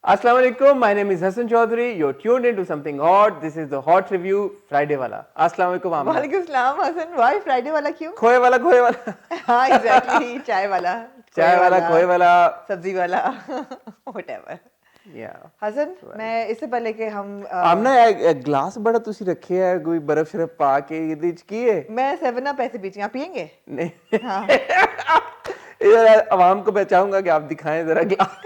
Assalamu alaikum. My name is Hassan Chaudhary. You're tuned into something hot. This is the Hot Review Friday wala. Assalamu alaikum Amna. वालेकुम सलाम हसन भाई Friday वाला क्यों? खोए वाला. हाँ एग्जैक्टली चाय वाला चाय वाला, खोए वाला. सब्जी वाला व्हाटएवर Yeah. हसन मैं इससे पहले कि हम आमना एक ग्लास बड़ा तुसी रखे है कोई बर्फ शरफ पा के इहदे च की है? मैं 7 अप पैसे पीछे आप पियेंगे? नहीं. हाँ यार आवाम को मैं चाहूंगा कि आप दिखाएं जरा ग्लास.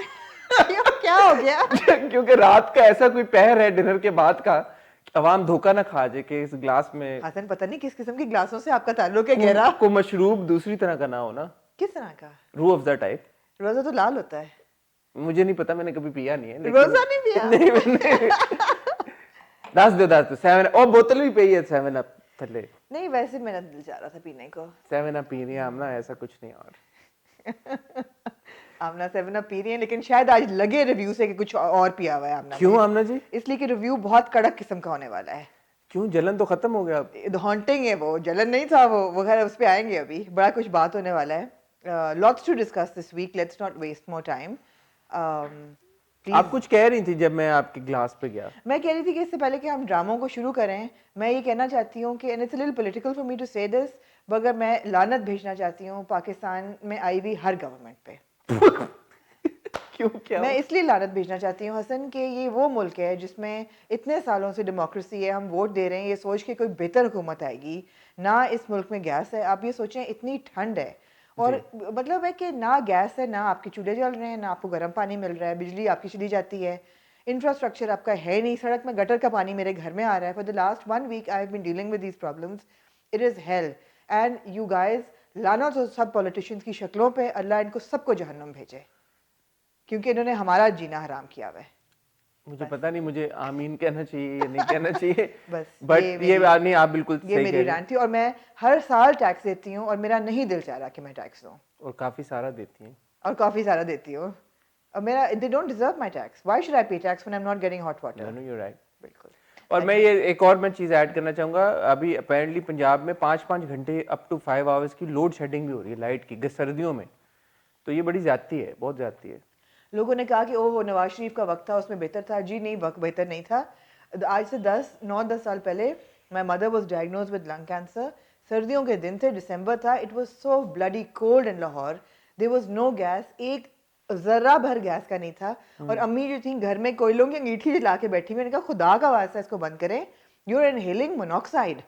क्या हो गया? क्योंकि रात का ऐसा कोई पहर है डिनर के बाद का अवाम धोखा ना खा जाए कि इस ग्लास में हसन पता नहीं किस किस्म के ग्लासों से आपका ताल्लुक है गहरा। को मशरूब दूसरी तरह का ना हो ना, किस तरह का? रूह अफ़ज़ा टाइप. रोजा तो लाल होता है। मुझे नहीं पता, मैंने कभी पिया नहीं है. रोजा नहीं पिया? नहीं. दस दो 7 और बोतल भी पी है 7 अप थले. नहीं वैसे मेरा दिल चाह रहा था पीने को। 7 अप पी रही है आमना, ऐसा कुछ नहीं. और आमना 7 अप पी रही है लेकिन शायद आज लगे रिव्यू से कि कुछ और पिया हुआ है आमना। क्यों आमना जी? इसलिए कि रिव्यू बहुत कड़क किस्म का होने वाला है। क्यों, जलन तो खत्म हो गया अब? हॉन्टिंग है, वो जलन नहीं था, वो खैर उस पे आएंगे। अभी बड़ा कुछ बात होने वाला है। Lots to discuss this week, let's not waste more time. आप कुछ कह रही थी जब मैं आपके ग्लास पे गया. मैं कह रही थी कि इससे पहले कि हम ड्रामों को शुरू करें, मैं ये कहना चाहती हूँ कि it's a little political for me to say this, मगर मैं लानत भेजना चाहती हूँ पाकिस्तान में आई हुई हर गवर्नमेंट पे। क्यों, क्या? मैं इसलिए लानत भेजना चाहती हूँ हसन कि ये वो मुल्क है जिसमें इतने सालों से डेमोक्रेसी है, हम वोट दे रहे हैं ये सोच के कोई बेहतर हुकूमत आएगी ना। इस मुल्क में गैस है, आप ये सोचें इतनी ठंड है और मतलब है कि ना गैस है, ना आपके चूल्हे जल रहे हैं, ना आपको गर्म पानी मिल रहा है, बिजली आपकी चली जाती है, इंफ्रास्ट्रक्चर आपका है नहीं, सड़क में गटर का पानी मेरे घर में आ रहा है। For the last 1 week I have been dealing with these problems, it is hell. And you guys, लाना तो सब पॉलिटिशियंस की शक्लों पे, अल्लाह इनको सबको जहन्नुम भेजे क्योंकि इन्होंने हमारा जीना हराम किया हुआ है। मुझे पता नहीं मुझे आमीन कहना चाहिए या नहीं कहना चाहिए. बस बट ये बात नहीं, आप बिल्कुल ये सही मेरी कह रही रैंट थी और मैं हर साल टैक्स देती हूँ और मेरा नहीं दिल चाह रहा कि मैं टैक्स दूँ, और काफी सारा देती हैं. और काफ़ी सारा देती हूँ और मेरा they don't deserve my tax, why should I pay tax when I am not getting hot water. No, you right. बिल्कुल। और मैं ये एक और मैं चीज़ ऐड करना चाहूँगा. अभी अपेरेंटली पंजाब में 5-5 घंटे अप टू 5 आवर्स की लोड शेडिंग भी हो रही है लाइट की सर्दियों में. तो ये बड़ी ज्यादती है, बहुत ज्यादती है. लोगों ने कहा कि ओह नवाज शरीफ का वक्त था उसमें बेहतर था। जी नहीं, वक्त बेहतर नहीं था। आज से 9-10 साल पहले my mother was diagnose with lung cancer. सर्दियों के दिन थे, दिसंबर था, it was so bloody cold in Lahore, there was no gas, एक जर्रा भर गैस का नहीं था। और अम्मी जो थी घर में कोयलों की अंगीठी जला के बैठी, मैंने कहा खुदा का वास्ता इसको बंद करें, you are inhaling monoxide.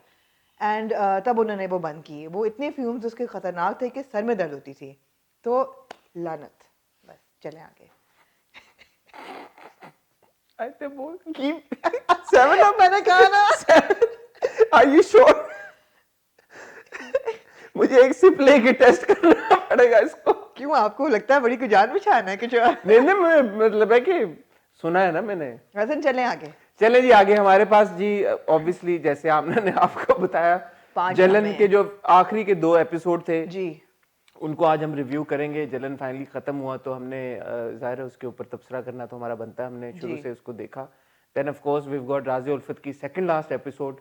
And तब उन्होंने वो बंद की। वो इतने फ्यूम्स उसके खतरनाक थे कि सर में दर्द होती थी। तो लानत। बस चलें आगे। I think वो keep 7 up. मैंने कहा ना। Are you sure? मुझे एक सिप लेके टेस्ट करना पड़ेगा इसको. क्यों, आपको लगता है बड़ी कुछ जान पहचान है कुछ? नहीं नहीं, मतलब है कि सुना है ना मैंने. वैसे चलें आगे। चले जी आगे. हमारे पास जी ऑब्वियसली जैसे आपने ने आपको बताया, 5 जलन ड्रामे के जो आखिरी के 2 एपिसोड थे जी, उनको आज हम रिव्यू करेंगे. जलन फाइनली खत्म हुआ तो हमने जाहिर है उसके ऊपर तबसरा करना तो हमारा बनता है. हमने शुरू से उसको देखा. Then of course we got Raaz-e Ulfat की सेकंड लास्ट एपिसोड,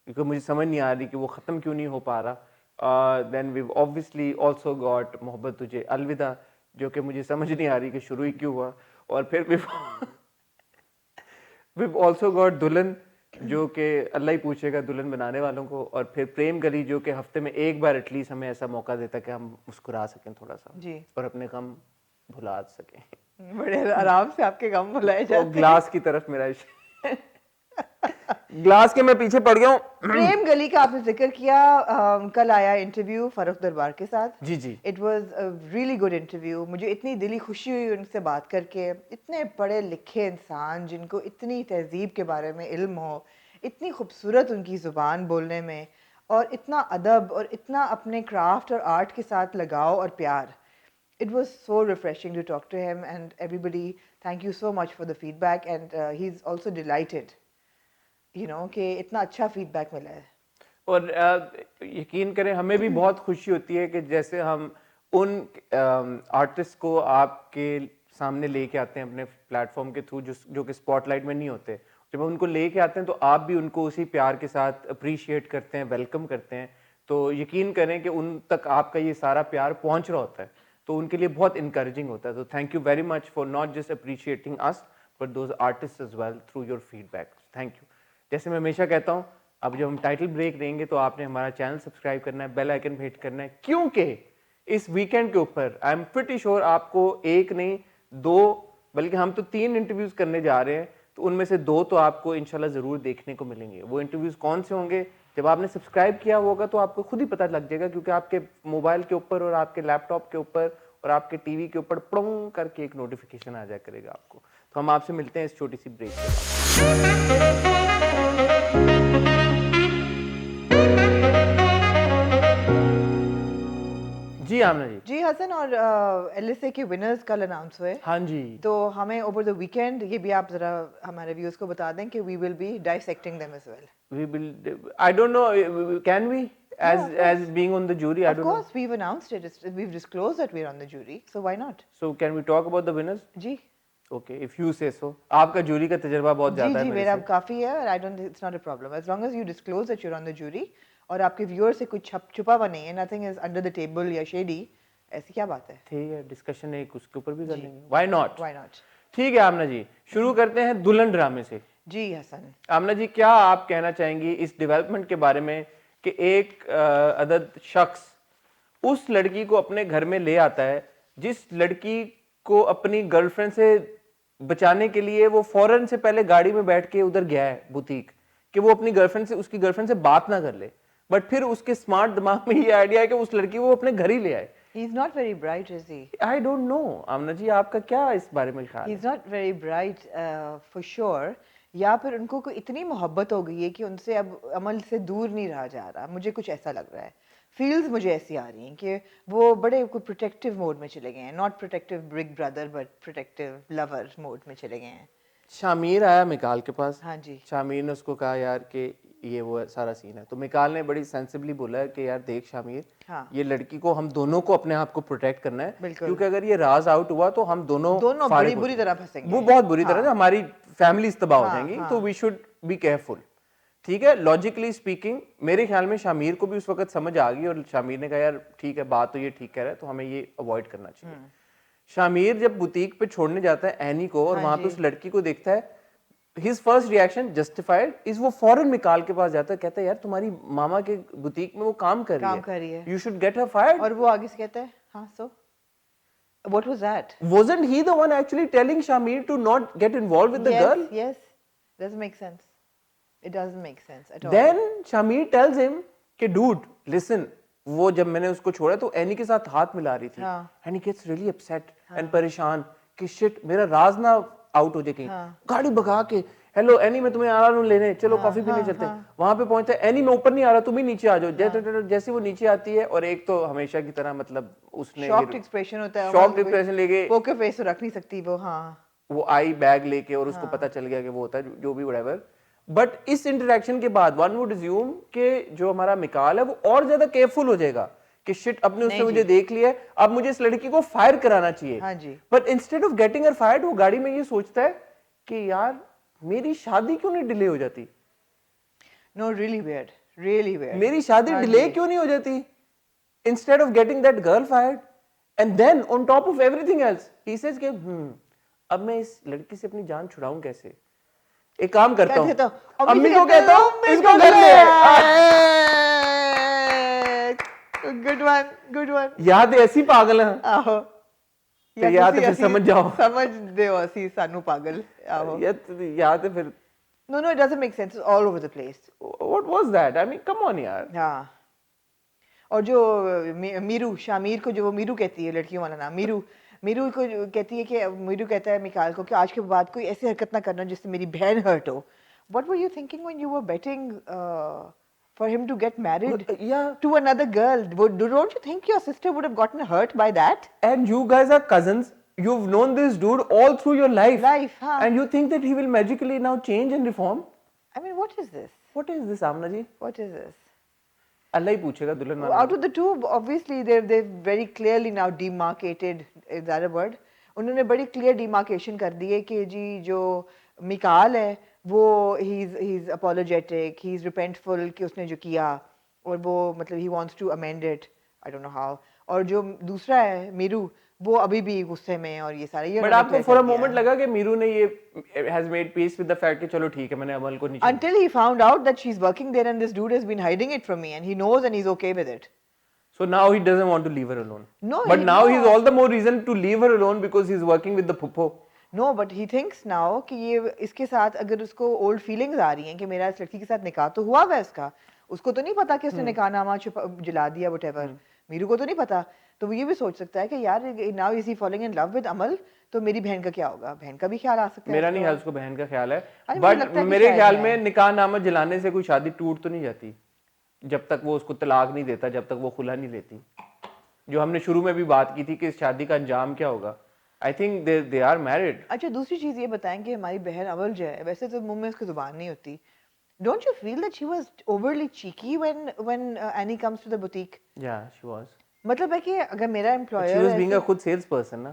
क्योंकि मुझे समझ नहीं आ रही कि वो खत्म क्यों नहीं हो पा रहा. Then we obviously also got Mohabbat Tujhe अलविदा, जो कि मुझे समझ नहीं आ रही कि शुरू ही क्यों हुआ. और फिर वी आल्सो गॉट दुल्हन, जो कि अल्लाह ही पूछेगा दुल्हन बनाने वालों को. और फिर प्रेम गली, जो कि हफ्ते में एक बार एटलीस्ट हमें ऐसा मौका देता कि हम मुस्कुरा सकें थोड़ा सा जी, और अपने गम भुला सकें. बड़े आराम से आपके गम भुलाए तो जाते हैं। ग्लास की तरफ मेरा ग्लास के मैं पीछे पड़ गया हूँ. प्रेम गली का आपने जिक्र किया। कल आया इंटरव्यू फारूक दरबार के साथ। जी जी. It was a really good interview. मुझे इतनी दिली खुशी हुई उनसे बात करके। इतने पढ़े लिखे इंसान जिनको इतनी तहजीब के बारे में इल्म हो, इतनी खूबसूरत उनकी ज़ुबान बोलने में, और इतना अदब और इतना अपने क्राफ्ट और आर्ट के साथ लगाव और प्यार। It was so refreshing to talk to him, and everybody, thank you so much for the feedback, and he's also delighted, you know, कि इतना अच्छा feedback मिला है। और यकीन करें हमें भी बहुत खुशी होती है कि जैसे हम उन आर्टिस्ट को आपके सामने लेके आते हैं अपने प्लेटफॉर्म के थ्रू, जो कि स्पॉटलाइट में नहीं होते. जब हम उनको लेके आते हैं तो आप भी उनको उसी प्यार के साथ अप्रिशिएट करते हैं, वेलकम करते हैं. तो यकीन करें कि उन तक आपका ये सारा प्यार पहुंच रहा होता है, तो उनके लिए बहुत इनकरेजिंग होता है. तो thank you very much for not just appreciating us but those artists as well through your feedback. Thank you. जैसे मैं हमेशा कहता हूँ, अब जब हम टाइटल ब्रेक देंगे तो आपने हमारा चैनल सब्सक्राइब करना है, बेल आइकन पे हिट करना है, क्योंकि इस वीकेंड के ऊपर आई एम प्रीटी श्योर आपको एक नहीं 2 बल्कि हम तो 3 इंटरव्यूज करने जा रहे हैं, तो उनमें से 2 तो आपको इंशाल्लाह जरूर देखने को मिलेंगे। वो इंटरव्यूज कौन से होंगे, जब आपने सब्सक्राइब किया होगा तो आपको खुद ही पता लग जाएगा, क्योंकि आपके मोबाइल के ऊपर और आपके लैपटॉप के ऊपर और आपके टीवी के ऊपर प्रोंग करके एक नोटिफिकेशन आ जाया करेगा आपको। तो हम आपसे मिलते हैं इस छोटी सी ब्रेक के बाद। जी आमना जी। जी हसन, और एलएसए के विनर्स कल अनाउंस हुए। हाँ जी। तो हमें ओवर द वीकेंड ये भी आप जरा हमारे व्यूअर्स को बता दें कि we will be dissecting them as well. We will. I don't know. Can we, as being on the jury? I Of don't know. course, we've announced it. We've disclosed that we're on the jury. So why not? So can we talk about the winners? जी Okay, if you say so. आपका jury का तजर्बा बहुत जी ज्यादा है जी, मेरे मेरा से। काफी है, और I don't, it's not a problem as long as you disclose that you are on the jury, और आपके व्यूअर से कुछ छुपा हुआ नहीं है, nothing is under the table या शेडी। ऐसी क्या बात है? ठीक है, डिस्कशन एक उसके ऊपर भी कर लेंगे। Why not? Why not? ठीक है आमना जी, शुरू करते हैं दुल्हन ड्रामे से। जी हसन, आमना जी, क्या आप कहना चाहेंगी इस डेवलपमेंट के बारे में कि एक अदद शख्स उस लड़की को अपने घर में ले आता है जिस लड़की को अपनी गर्लफ्रेंड से बचाने के लिए वो फौरन से पहले गाड़ी में बैठ के उधर गया है बुटीक, कि वो अपनी गर्लफ्रेंड से, उसकी गर्लफ्रेंड से बात ना कर ले, बट फिर उसके स्मार्ट दिमाग में ये आइडिया है कि उस लड़की को वो अपने घर ही ले आए। He is not very bright, is he? I don't know Aamna ji, आपका क्या इस बारे में ख्याल ही है? Is not very bright for sure, या फिर उनको कोई इतनी मोहब्बत हो गई है कि उनसे अब अमल से दूर नहीं रहा जा रहा। मुझे कुछ ऐसा लग रहा है, फील्स मुझे ऐसी आ रही हैं कि वो बड़े कोई प्रोटेक्टिव मोड में चले गए हैं, not protective big brother but protective lover mode में चले गए हैं। शामिर आया मिकाल के पास। हाँ जी। शामिर ने उसको कहा यार कि ये वो सारा सीन है, तो मिकाल ने बड़ी सेंसिबली बोला है कि यार देख शामिर, हाँ। ये लड़की को हम दोनों को अपने आप को प्रोटेक्ट करना है, बिल्कुल। क्योंकि अगर ये राज आउट हुआ तो हम दोनों बड़ी बुरी तरह फंसेंगे। वो बहुत बुरी तरह से हमारी फैमिली तबाह हो हाँ, जाएंगी। हाँ। तो वी शुड बी केयरफुल। ठीक है, लॉजिकली स्पीकिंग मेरे ख्याल में शामिर को भी उस वक्त समझ आ गई, और शामिर ने कहा यार ठीक है, बात तो ये ठीक कह रहा है, तो हमें ये अवॉइड करना चाहिए। शामिर जब बुटीक पे छोड़ने जाता है एनी को, और वहां पे उस लड़की को देखता है, his first reaction justified is, वो फौरन मिकाल के पास जाता है, कहता है यार तुम्हारी मामा के बुटीक में वो काम कर रही है, you should get her fired. और वो आगे से कहता है हाँ, so what was that? Wasn't he the one actually telling Shamir to not get involved with the girl? Yes, doesn't make sense. It doesn't make sense at all. Then Shamir tells him कि dude listen, वो जब मैंने उसको छोड़ा तो any के साथ हाथ मिला रही थी, and he gets really upset and परेशान कि shit मेरा राज ना आउट हो जाए कहीं। गाड़ी भगा के हेलो एनी, मैं तुम्हें आ रहा हूँ लेने, चलो कॉफी पीने चलते हैं। वहां पे पहुंचता है एनी, मैं ऊपर नहीं आ रहा, तुम ही नीचे आ जाओ। जैसे वो नीचे आती है, और एक तो हमेशा की तरह मतलब उसने शॉक्ड एक्सप्रेशन होता है, शॉक्ड एक्सप्रेशन लेके पोकर फेस तो रख नहीं सकती वो। हाँ, वो आई बैग लेके, और उसको पता चल गया कि वो होता है जो भी व्हाटएवर। बट इस इंटरेक्शन के बाद वन वुड अज्यूम कि जो हमारा मिकाल है वो और ज्यादा केयरफुल हो जाएगा कि शिट अपने उसने मुझे देख लिया है, अब मुझे इस लड़की को फायर कराना चाहिए। हाँ जी। But instead of getting her fired, वो गाड़ी में ये सोचता है कि यार मेरी शादी क्यों नहीं डिले हो जाती? No, really weird, really weird. मेरी शादी डिले क्यों नहीं हो जाती? Instead of getting that girl fired, and then on top of everything else he says कि अब मैं इस लड़की से अपनी जान छुड़ाऊं कैसे? एक काम करता हूं, अम्मी को कहता हूं इसको घर ले आए। Good one, good one. याद ऐसी पागल है। आहो, तो याद है फिर समझ जाओ, समझ दो असी सानू पागल। आहो, याद है फिर। No no, it doesn't make sense, all over the place. What was that? I mean come on यार। हाँ, और जो मीरू, शामिर को जो वो मीरू कहती है, लड़कियों वाला नाम मीरू, मीरू को कहती है कि मीरू कहता है मिकाल को कि आज के बाद कोई ऐसी हरकत ना करना जिससे मेरी बहन हर्ट हो। What were you thinking when you were betting for him to get married to another girl? Don't you think your sister would have gotten hurt by that? And you guys are cousins. You've known this dude all through your life. Huh? And you think that he will magically now change and reform? I mean, what is this? What is this, Amna ji? What is this? Allah ही पूछेगा दुल्हन वाला। Out of the two, obviously they've very clearly now demarcated. Is that a word? उन्होंने बड़ी clear demarcation कर दी है कि जी जो मिकाल है वो he's apologetic, he's repentful कि उसने जो किया, और वो मतलब he wants to amend it. I don't know how. और जो दूसरा है मीरू, वो अभी भी गुस्से में और ये सारे ये बट आपको फॉर अ मोमेंट लगा कि मीरू ने ये has made peace with the fact कि चलो ठीक है मैंने अमल को नहीं until he found out that she's working there and this dude has been hiding it from me and he knows and he's okay with it. So now he doesn't want to leave her alone. No, But now he's all the more reason to leave her alone because he's working with the puppo. No, but he thinks now कि ये इसके साथ अगर उसको old feelings आ रही हैं कि मेरा इस लड़की के साथ निकाह तो हुआ हुआ है उसको तो नहीं पता कि उसने निकाहनामा जला दिया whatever. मीरू को तो नहीं पता, तो वो ये भी सोच सकता है कि यार now is he falling in love with अमल, तो मेरी बहन का क्या होगा? बहन का भी ख्याल आ सकता है। मेरा नहीं ख्याल उसको बहन का ख्याल है, मुझे लगता बट है कि मेरे शायद ख्याल है। में निकाहनामा जलाने से कोई शादी टूट तो नहीं जाती जब तक वो उसको तलाक नहीं देता, जब तक वो खुला नहीं लेती, जो हमने शुरू में भी बात की थी कि इस शादी का अंजाम क्या होगा। I think they are married. अच्छा, दूसरी चीज ये बताएं कि हमारी बहन अमल जो है, वैसे तो मुंह में उसकी जुबान नहीं होती, don't you feel that she was overly cheeky when Annie comes to the boutique? Yeah, she was. मतलब है कि अगर मेरा But employer she was being a ऐसे- good salesperson, na?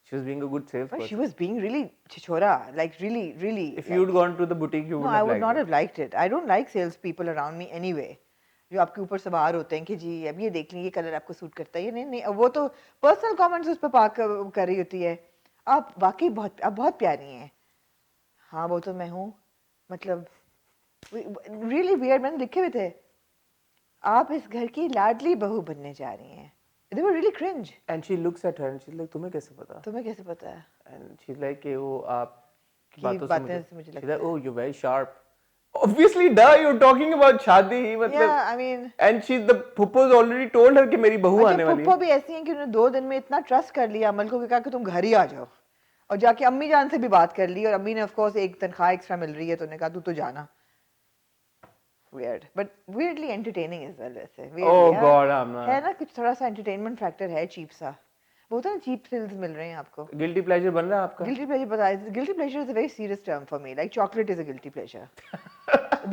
She was being a good but salesperson. she was being really छिछोरा, like really If like, you'd gone to the boutique, you no, wouldn't I have would liked not it. have liked it. I don't like sales people around me anyway. जो आपके ऊपर सवार होते हैं कि जी अब ये देख लें ये कलर आपको सूट करता है, ये नहीं नहीं, अब वो तो पर्सनल कमेंट्स उस पर पाक कर रही होती है। आप वाकई आप बहुत प्यारी हैं। हाँ वो तो मैं हूँ, मतलब रियली वियर्ड, मैंने लिखे हुए थे आप इस घर की लाडली बहू बनने जा रही हैं। They were really cringe. And she looks at her and she's like, तुम्हें कैसे पता? तुम्हें कैसे पता है? And she's like, कि वो आप कि बातों से बातें से मुझे she's लगता like, oh, you're very sharp. Obviously, duh, you're talking about शादी, मतलब. Yeah, I mean, And she's the puppo's already told her कि मेरी बहू आने अच्छा वाली पुप्पो है. भी ऐसी हैं कि उन्होंने 2 दिन में इतना ट्रस्ट कर लिया अमल को कि कहा कि तुम घर ही आ जाओ, और जाके अम्मी जान से भी बात कर ली, और अम्मी ने ऑफ कोर्स एक तनख्वाह एक्स्ट्रा मिल रही है तो उन्होंने कहा तू तो जाना। Weird, but weirdly entertaining as well वैसे। Weirdly, Oh यार, God, I'm not. है ना कुछ थोड़ा सा एंटरटेनमेंट फैक्टर है, चीप सा। वो होता है ना, चीप थ्रिल्स मिल रहे हैं आपको। Guilty pleasure बन रहा है आपका? Guilty pleasure बताया, guilty pleasure is a very serious term for me. Like chocolate is a guilty pleasure.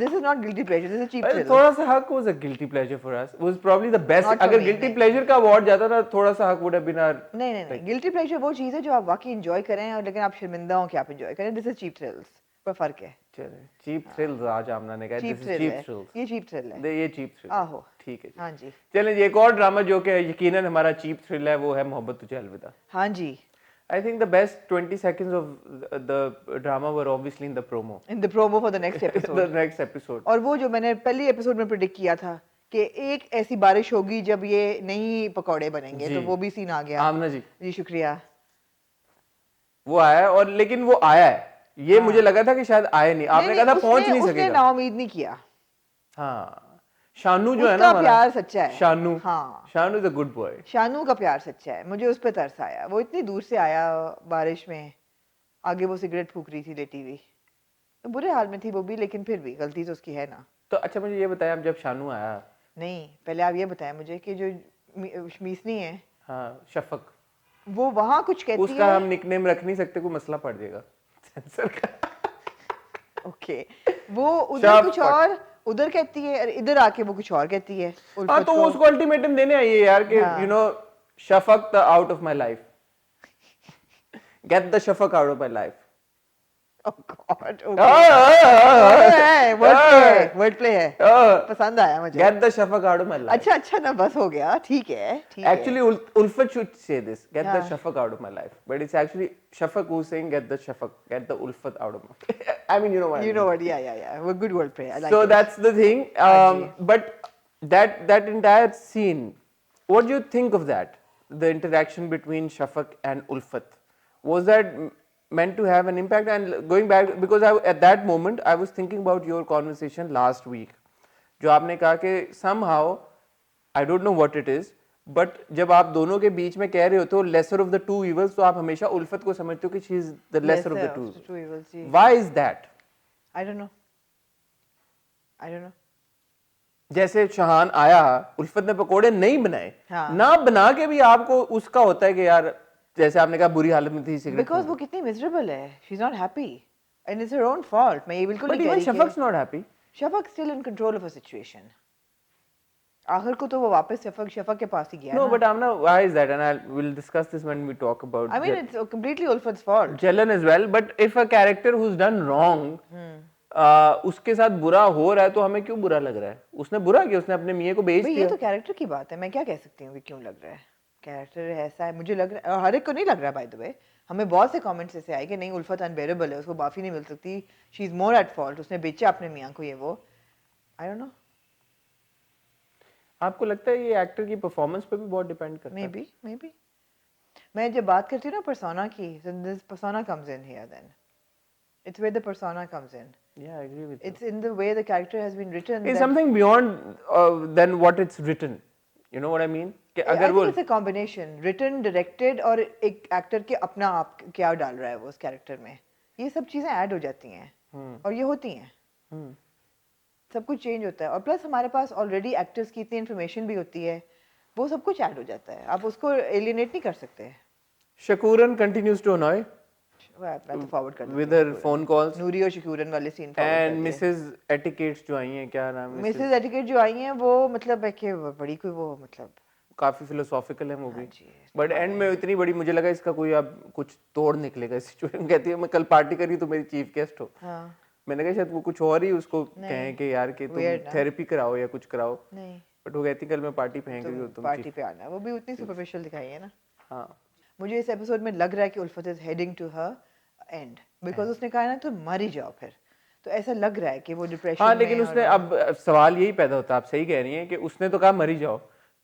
This is not guilty pleasure. This is a cheap Well, thrill. थोड़ा सा हक was a guilty pleasure for us. Was probably the best. Not for अगर me, guilty नहीं। pleasure का award जाता था, थोड़ा सा हक would have been our. नहीं नहीं नहीं, गिल्टी प्लेजर वो चीज़ है जो आप वाकई एंजॉय करें, और लेकिन आप शर्मिंदा हो कि आप एंजॉय करें। दिस इज चीप थ्रिल्स, पर फर्क है। चले, cheap thrills आज आमना ने कहा, cheap this is thrill cheap है, thrills. ये चीप थ्रिल है। ये cheap thrill. आहो, ठीक है जी. हाँ जी, चलें जी, एक और ड्रामा जो कि यकीनन हमारा चीप थ्रिल है, वो है मोहब्बत तुझे अलविदा. हाँ जी। I think the best 20 seconds of the drama were obviously in the promo. In the promo for the next The episode. next episode. और वो जो मैंने पहली एपिसोड में प्रेडिक्ट किया था कि एक ऐसी बारिश होगी जब ये नई पकौड़े बनेंगे, जी। तो वो भी सीन आ गया। आमना जी, जी शुक्रिया। वो आया है, और लेकिन वो आया है. ये मुझे लगा था कि शायद आए नहीं. आपने कहा था पहुंच नहीं उसने सकेगा. नाउम्मीद नहीं किया। हाँ, शानू जो है ना उसका हमारा, प्यार सच्चा है। शानू, हाँ, Shanu is a good boy. Shanu का प्यार सच्चा है। मुझे उस पे तरस आया, वो इतनी दूर से आया बारिश में, आगे वो सिगरेट फूक रही थी लेटी हुई, तो बुरे हाल में थी वो भी, लेकिन फिर भी गलती तो उसकी है ना। तो अच्छा मुझे ये बताया, अब जब शानू आया, नहीं, पहले आप ये बताएं मुझे कि जो मीसनी है, हाँ शफक, वो वहाँ कुछ कहती उसका है। हम निकनेम रख नहीं सकते, कोई मसला पड़ जाएगा सेंसर का. ओके, वो उधर कुछ शफक. और उधर कहती है, और इधर आके वो कुछ और कहती है। हाँ उल्फत तो वो को। उसको अल्टीमेटम देने आई है यार कि हाँ। You know Shafaq the out of my life, get the Shafaq out of my life. Oh God, okay. Word play है, पसंद आया मुझे। Get the Shafaq out of my life. अच्छा अच्छा ना, बस हो गया, ठीक है, ठीक है। Actually, Ulfat should say this. Get the Yeah. Shafak out of my life. But it's actually Shafak who's saying, get the Shafak, get the Ulfat out of my. I mean, you know what. You I know mean. what? Yeah. Well, good word play. I like So it. that's the thing. Haji. But that entire scene, what do you think of that? The interaction between Shafak and Ulfat, was that meant to have an impact? And going back, because at that moment I was thinking about your conversation last week, जो आपने कहा कि somehow I don't know what it is, but जब आप दोनों के बीच में कह रहे होते हो lesser of the two evils, तो आप हमेशा उल्फत को समझते हो कि she is the lesser of the two. Two evils, ji. Why is that? I don't know. जैसे शहान आया, उल्फत ने पकोड़े नहीं बनाए, हाँ। ना बना के भी आपको उसका होता है कि यार, जैसे आपने कहा बुरी हालत में थी सिगरेट. Because वो कितनी miserable है. She's not happy, and it's her own fault. मैं ये बिल्कुल But नहीं कह even रही कि Shafak's not happy. Shafaq still in control of a situation. आखिर को तो वो वापस शफक के पास ही गया No, ना। but Amna, why is that? And we'll discuss this when we talk about I mean, it's completely Ulfat's fault. Jalen as well. But if a character who's done wrong, उसके साथ बुरा हो रहा है, तो हमें क्यों बुरा लग रहा है? उसने बुरा किया, उसने अपने मियाँ को बेच भाई ये दिया. तो कैरेक्टर की बात है, मैं क्या कह सकती हूँ कि क्यों लग रहा है। कैरेक्टर ऐसा है, मुझे लग रहा है, और हर एक को नहीं लग रहा बाय द वे, हमें बहुत से कमेंट्स ऐसे आए कि नहीं उल्फत अनबेरेबल है, उसको माफ़ी नहीं मिल सकती, she is more at fault, उसने बेचा अपने मियाँ को, ये वो, आई डोंट नो, आपको लगता है ये एक्टर की परफॉर्मेंस पे भी बहुत डिपेंड करता मे है? बी मैं जब बात करती हूँ ना पर्सोना की, this persona comes in here then, it's where the persona comes in, Yeah, I agree with you. it's in the way the character has been written It's that something beyond than what it's written. You know what I mean? कि I अगर वो think it's a combination, written, directed, और एक actor के अपना आप क्या डाल रहा है वो उस कैरेक्टर में, ये सब चीज़ें ऐड हो जाती हैं और ये होती हैं, सब कुछ चेंज होता है, और प्लस हमारे पास ऑलरेडी एक्टर्स की इतनी इन्फॉर्मेशन भी होती है, वो सब कुछ ऐड हो जाता है, आप उसको एलिनेट नहीं कर सकते। Shakuran continues to annoy मैं तो फॉरवर्ड कर with देती हूँ her phone calls नूरी और शकूरन वाले सीन फॉरवर्ड कर and दिए। Mrs. Etiquettes जो आई हैं, क्या नाम है मिसेज एटिकेट जो आई हैं वो मतलब है कि बड़ी कोई वो मतलब काफी फिलोसॉफिकल है वो भी, हाँ जी, बट एंड में इतनी बड़ी मुझे लगा इसका कोई अब कुछ तोड़ निकलेगा इस सिचुएशन। कहती है मैं कल पार्टी करी तो मेरी चीफ गेस्ट हो। हाँ मैंने कहा शायद वो कुछ और ही उसको नहीं, कहें कि यार कि तुम weird ना। थेरेपी कराओ या कुछ कराओ, नहीं, बट वो कहती कल मैं पार्टी फेंक रही हूँ तुम पार्टी पे आना है, वो भी उतनी सुपरफिशियल दिखाई है ना। हाँ मुझे इस एपिसोड में लग रहा है कि Ulfat is heading to her end, because उसने कहा ना तो मर ही जाओ फिर, तो ऐसा लग रहा है कि वो डिप्रेशन हाँ, में लेकिन उसने और अब सवाल यही पैदा होता है, आप सही कह रही हैं कि उसने तो कहा मर ही जाओ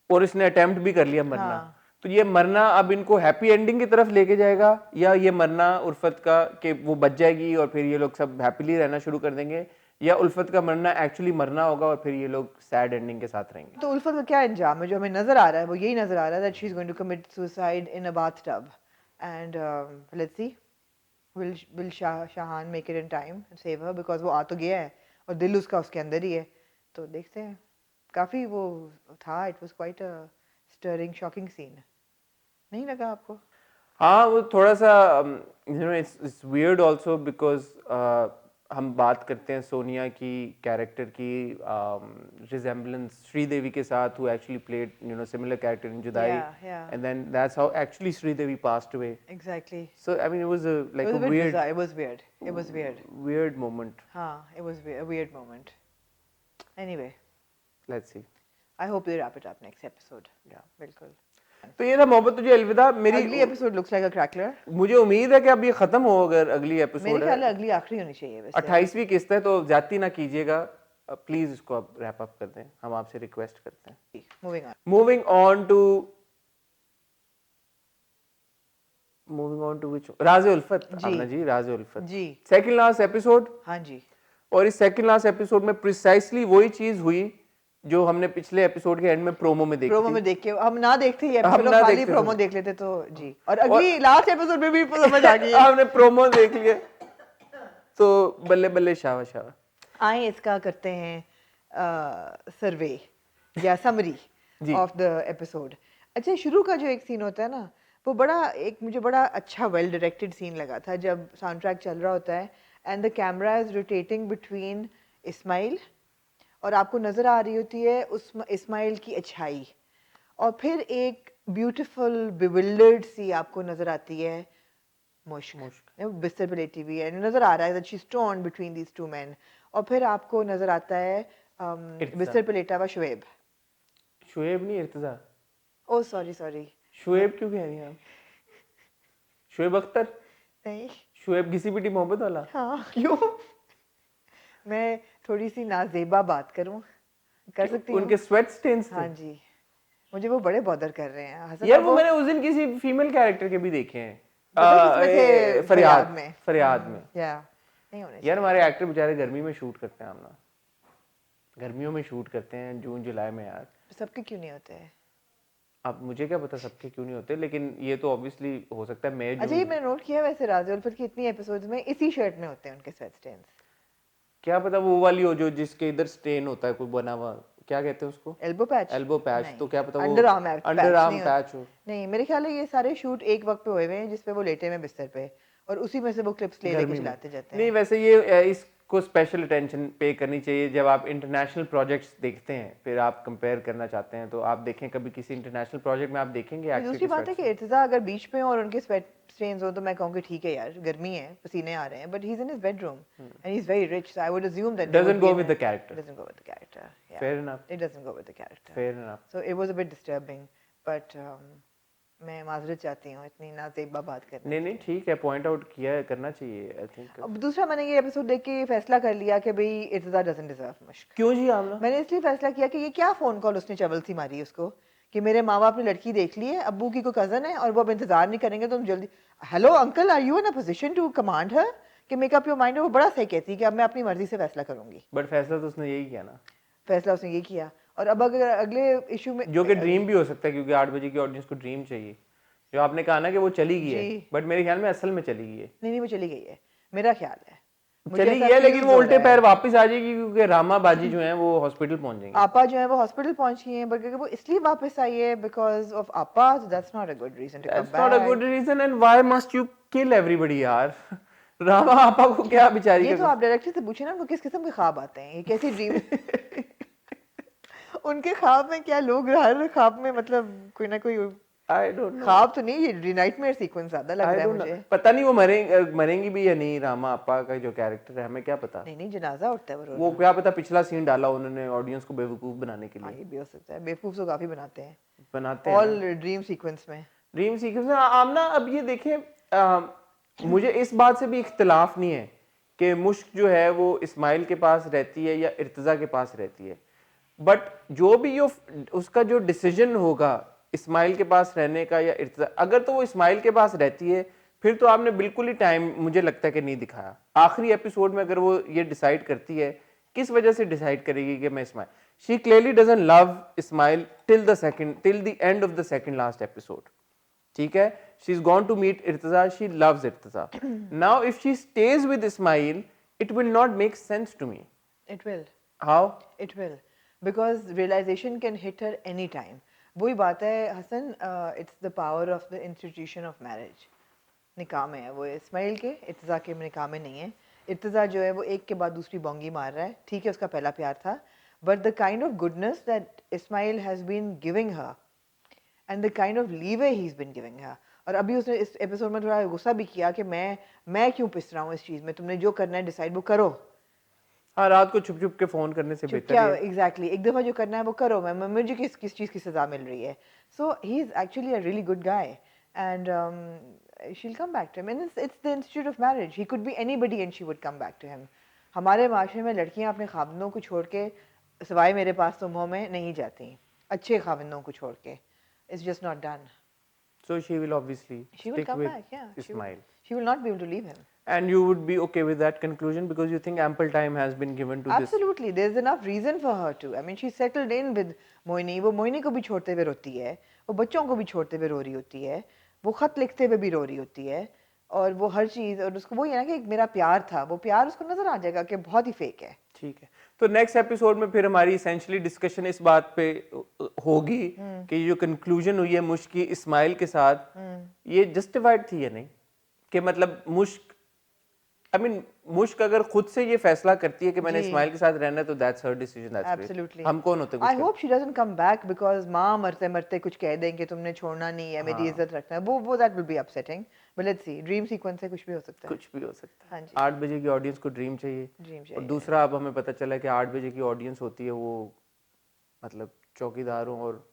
और इसने अटेम्प्ट भी कर लिया मरना। हाँ तो ये मरना अब इनको हैप्पी एंडिंग की तरफ लेके जाएगा, या ये मरना उल्फत का कि वो बच जाएगी और फिर ये लोग सब हैप्पीली रहना शुरू कर देंगे, या उल्फत का मरना एक्चुअली मरना होगा और फिर ये लोग सैड एंडिंग के साथ रहेंगे। तो उल्फत का क्या अंजाम है जो हमें नजर आ रहा है, वो यही नजर आ रहा है that she is going to commit suicide in a bathtub and let's see will Shahan make it in time save her, because वो आ तो गया है और दिल उसका उसके अंदर ही है, तो देखते हैं। काफी वो था, it was quite a stirring shocking scene, नहीं लगा आपको? हाँ, वो थोड़ा सा you know it's weird also because हम बात करते हैं सोनिया की कैरेक्टर की रिजेम्बलेंस श्रीदेवी के साथ, who actually played you know similar character in Judai, Yeah, and then that's how actually Sridevi passed away. exactly. So I mean it was a It like was a a bit weird bizarre. It was weird. It was weird. weird moment. हाँ, it was a weird moment. Anyway, Let's see. I hope they wrap it up next episode. Yeah. बिल्कुल। तो ये था मोहब्बत तुझे अलविदा। मेरी अगली episode looks like a crackler. मुझे उम्मीद है कि अब ये खत्म हो, अगर अगली मेरे एपिसोड ख्याल है है अगली आखिरी होनी चाहिए वैसे। 28वीं किस्त है, तो ज्यादती ना कीजिएगा प्लीज, इसको अब रैप अप कर दें, हम आपसे रिक्वेस्ट करते हैं। Moving on. Moving on to which Raaze Ulfat, जी। आमना जी, राज़े उल्फत जी। Second last episode. हाँ जी। और इस सेकंड लास्ट एपिसोड में प्रिसाइसली वही चीज हुई जो हमने पिछले एपिसोड के एंड में प्रोमो में देखी प्रोमो थी। में देख के हम ना देखते ही हम एपिसोड, ना खाली देखते प्रोमो तो। देख लेते तो जी, और अगली लास्ट एपिसोड में भी समझ आ गई है। हमने प्रोमो देख लिया तो बल्ले बल्ले शावा शावा। आए इसका करते हैं सर्वे या समरी जी। Of the episode. अच्छा, शुरू का जो एक सीन होता है ना, वो बड़ा एक मुझे बड़ा अच्छा वेल डायरेक्टेड सीन लगा था, जब साउंड ट्रैक चल रहा होता है and the camera is rotating between Ismail, और आपको नज़र आ रही होती है उस इस्माइल की अच्छाई, और फिर एक ब्यूटीफुल बिविल्डर्ड सी आपको नज़र आती है मुश्क बिस्तर पे लेटी हुई है, नज़र आ रहा है that she is torn between these two main, और फिर आपको नज़र आता है बिस्तर पे लेटा हुआ शुएब। शुएब नहीं, इर्तिजा। ओ सॉरी शुएब क्यों कह रही हैं आप? शुएब अख्तर? नहीं, शुएब घिसी-पिटी मोहब्बत वाला? हाँ क्यों? मैं थोड़ी सी नाजेबा बात करूं, कर सकती हूँ? उनके स्वेट स्टेन्स थे। हाँ जी, मुझे वो बड़े बॉदर कर रहे हैं। हसन यार साहब, वो मैंने उस दिन किसी फीमेल कैरेक्टर के भी देखे हैं, पता है किसमें थे? फरियाद में। फरियाद में। या नहीं होने यार हमारे एक्टर बेचारे गर्मी में शूट करते हैं, हम ना गर्मियों में शूट करते हैं, जून जुलाई में यार। चाहिए। सबके क्यों नहीं होते हैं? अब मुझे क्या पता सबके क्यों नहीं होते, लेकिन ये तो ऑब्वियसली हो सकता है मैं अच्छा, ये मैंने नोट किया वैसे राज़ी उल्फत की इतनी एपिसोड्स में इसी शर्ट में होते हैं उनके स्वेट स्टेन्स। क्या पता वो वाली हो जो जिसके इधर स्टेन होता है कोई बना हुआ, क्या कहते हैं उसको? Elbow patch. Elbow patch. तो क्या पता वो under arm under arm patch हो। नहीं, मेरे ख्याल है ये सारे शूट एक वक्त पे हुए हुए हैं जिसपे वो लेटे हुए बिस्तर पे, और उसी में से वो क्लिप्स ले लेके चलाते जाते हैं। नहीं, वैसे ये इसको स्पेशल अटेंशन पे करनी चाहिए जब आप इंटरनेशनल प्रोजेक्ट्स देखते हैं, फिर आप कंपेयर करना चाहते हैं तो आप देखें कभी किसी इंटरनेशल प्रोजेक्ट में आप देखेंगे एक्टर दूसरी बात है कि इर्तिजा अगर बीच पे हो और उनके स्वेट स्टेन्स हो तो मैं कहूंगी ठीक है यार, गर्मी है, पसीने आ रहे हैं, but he is in his bedroom and he is very rich, so I would assume that doesn't go with the character. doesn't go with the character. Yeah. Fair enough. It doesn't go with the character. Fair enough. So it was a bit disturbing, but मैं माजरत चाहती हूँ इतनी नाजेबा बात करने नहीं के नहीं लिए। ठीक है, पॉइंट आउट किया है, करना चाहिए आई थिंक। अब दूसरा मैंने ये एपिसोड देख के ये फैसला कर लिया कि भाई इर्तिजा डजंट डिजर्व मुश्क। क्यों जी आमना? मैंने इसलिए फैसला किया कि ये क्या फोन कॉल उसने चवल सी मारी उसको कि मेरे माँ बाप ने लड़की देख ली है, अब्बू की कोई कजन है और वो अब इंतजार नहीं करेंगे, तुम जल्दी। Hello uncle, are you in a position to command her कि मेक अप योर माइंड? वो बड़ा सही कहती है कि अब मैं अपनी मर्जी से फैसला करूंगी। बट फैसला तो उसने यही किया ना, फैसला उसने ये किया। और अब अगर अगले इशू में जो कि ड्रीम भी हो सकता है, क्योंकि 8 बजे की ऑडियंस को ड्रीम चाहिए। जो आपने कहा ना कि वो चली गई है, जी बट मेरे ख्याल में असल में चली गई है। नहीं वो चली गई है, मेरा ख्याल है। मुझे चली ऐसा गई है, लेकिन feels वो हो उल्टे रहा पैर है। वापस आ जाएगी, क्योंकि रामा बाजी जो है वो हॉस्पिटल पहुंच जाएंगे। आपा जो है वो हॉस्पिटल पहुंची हैं, बट वो इसलिए वापस आई है बिकॉज ऑफ आपा, so that's not a good reason to come that's not a good back। Reason, and why must you kill everybody यार? रामा आपा को क्या बेचारी ये का तो आप डायरेक्टली से पूछे ना उनको किस किस्म के ख्वाब आते हैं, ये कैसी ड्रीम उनके ख्वाब में क्या, लोग हर ख्वाब में मतलब कोई ना कोई आई डोंट नो, ख्वाब तो नहीं, ये नाइटमेयर सीक्वेंस ज्यादा लग आई रहा है डोंट नो, मुझे। पता नहीं वो मरेंगी भी या नहीं। रामा आपा का जो कैरेक्टर है, हमें क्या पता। नहीं जनाजा उठता है वो रोज वो रोज। क्या पता पिछला सीन डाला उन्होंने ऑडियंस को बेवकूफ बनाने के हाँ लिए। ये भी हो सकता है, बेवकूफ तो काफी बनाते हैं बनाते हैं ऑल ना ड्रीम सीक्वेंस में। ड्रीम सीक्वेंस में। आमना अब ये देखें, मुझे इस बात से भी इख्तिलाफ नहीं है कि मुश्क जो है वो इस्माइल के पास रहती है या इर्तजा के पास रहती है, बट जो भी यो उसका जो डिसीजन होगा इस्माइल के पास रहने का या इर्तजा, अगर तो वो इस्माइल के पास रहती है फिर तो आपने बिल्कुल ही टाइम मुझे लगता है कि नहीं दिखाया। आखिरी एपिसोड में अगर वो ये डिसाइड करती है, किस वजह से डिसाइड करेगी कि मैं Ismail, she clearly doesn't love Ismail till the end of the second last episode. ठीक है, she is gone to meet Irtaza, she loves Irtaza. Now if she stays with Ismail, it will not make sense to me. It will how? It will because realization can hit her any time. वही बात है Hasan, it's the power of the institution of marriage. निकाह में है वो इस्माइल के, इर्तजा के निकाह में नहीं है। इर्तजा जो है वो एक के बाद दूसरी बोंगी मार रहा है, ठीक है उसका पहला प्यार था, but the kind of goodness that Ismail has been giving her and the kind of leeway he is been giving her. और अभी उसने इस एपिसोड में थोड़ा गुस्सा भी किया कि मैं क्यों पिस रहा हूँ इस चीज़ में, तुमने जो करना है डिसाइड वो करो। हाँ, रात को छुप छुप के फोन करने से चुप बेहतर क्या, है। एग्जैक्टली एक दफ़ा जो करना है वो करो, मैं मुझे किस किस चीज़ की सज़ा मिल रही है। So he is actually a really good guy and she'll come back to him, and it's the institute of marriage. He could be anybody and she would come back to him. हमारे माशरे में लड़कियां अपने खाविंदों को छोड़ के सिवाय मेरे पास तुम्हों में नहीं जाती, अच्छे खाविंदों को छोड़ के। It's just not done. So she will obviously She will stick come with back, yeah. Ismail. She will not be able to leave him. And you would be okay with that conclusion because you think ample time has been given to this. Absolutely, there's enough reason for her to. I mean, she's settled in with Moini, वो मोइनी को भी छोड़ते हुए रोती है, वो बच्चों को भी छोड़ते हुए रो रही होती है, वो खत लिखते हुए भी रो रही होती है, और वो हर चीज़, और उसको वही है ना कि एक मेरा प्यार था, वो प्यार उसको नजर आ जाएगा कि बहुत ही फेक है। ठीक है, तो नेक्स्ट एपिसोड में फिर हमारी इसेंशियली डिस्कशन इस बात पे होगी कि ये जो कंक्लूजन हुई है मुश्क की इस्माइल के साथ, ये जस्टिफाइड थी या नहीं? कि मतलब मुश्क, आई मीन मुश्क अगर खुद से ये फैसला करती है कि मैंने जी। इस्माइल के साथ रहना है, तो that's her decision, that's great. Absolutely. हम कौन होते I कुछ hope she doesn't come back because माँ मरते मरते कुछ कह दें कि तुमने छोड़ना नहीं है, मेरी इज्जत रखना है, वो that will be upsetting. But let's see, dream sequence से कुछ भी हो सकता है। कुछ भी हो सकता है। हाँ जी। 8 बजे की ऑडियंस को ड्रीम चाहिए। ड्रीम और चाहिए। दूसरा अब हमें पता चला कि 8 बजे की ऑडियंस होती है वो मतलब चौकीदारों और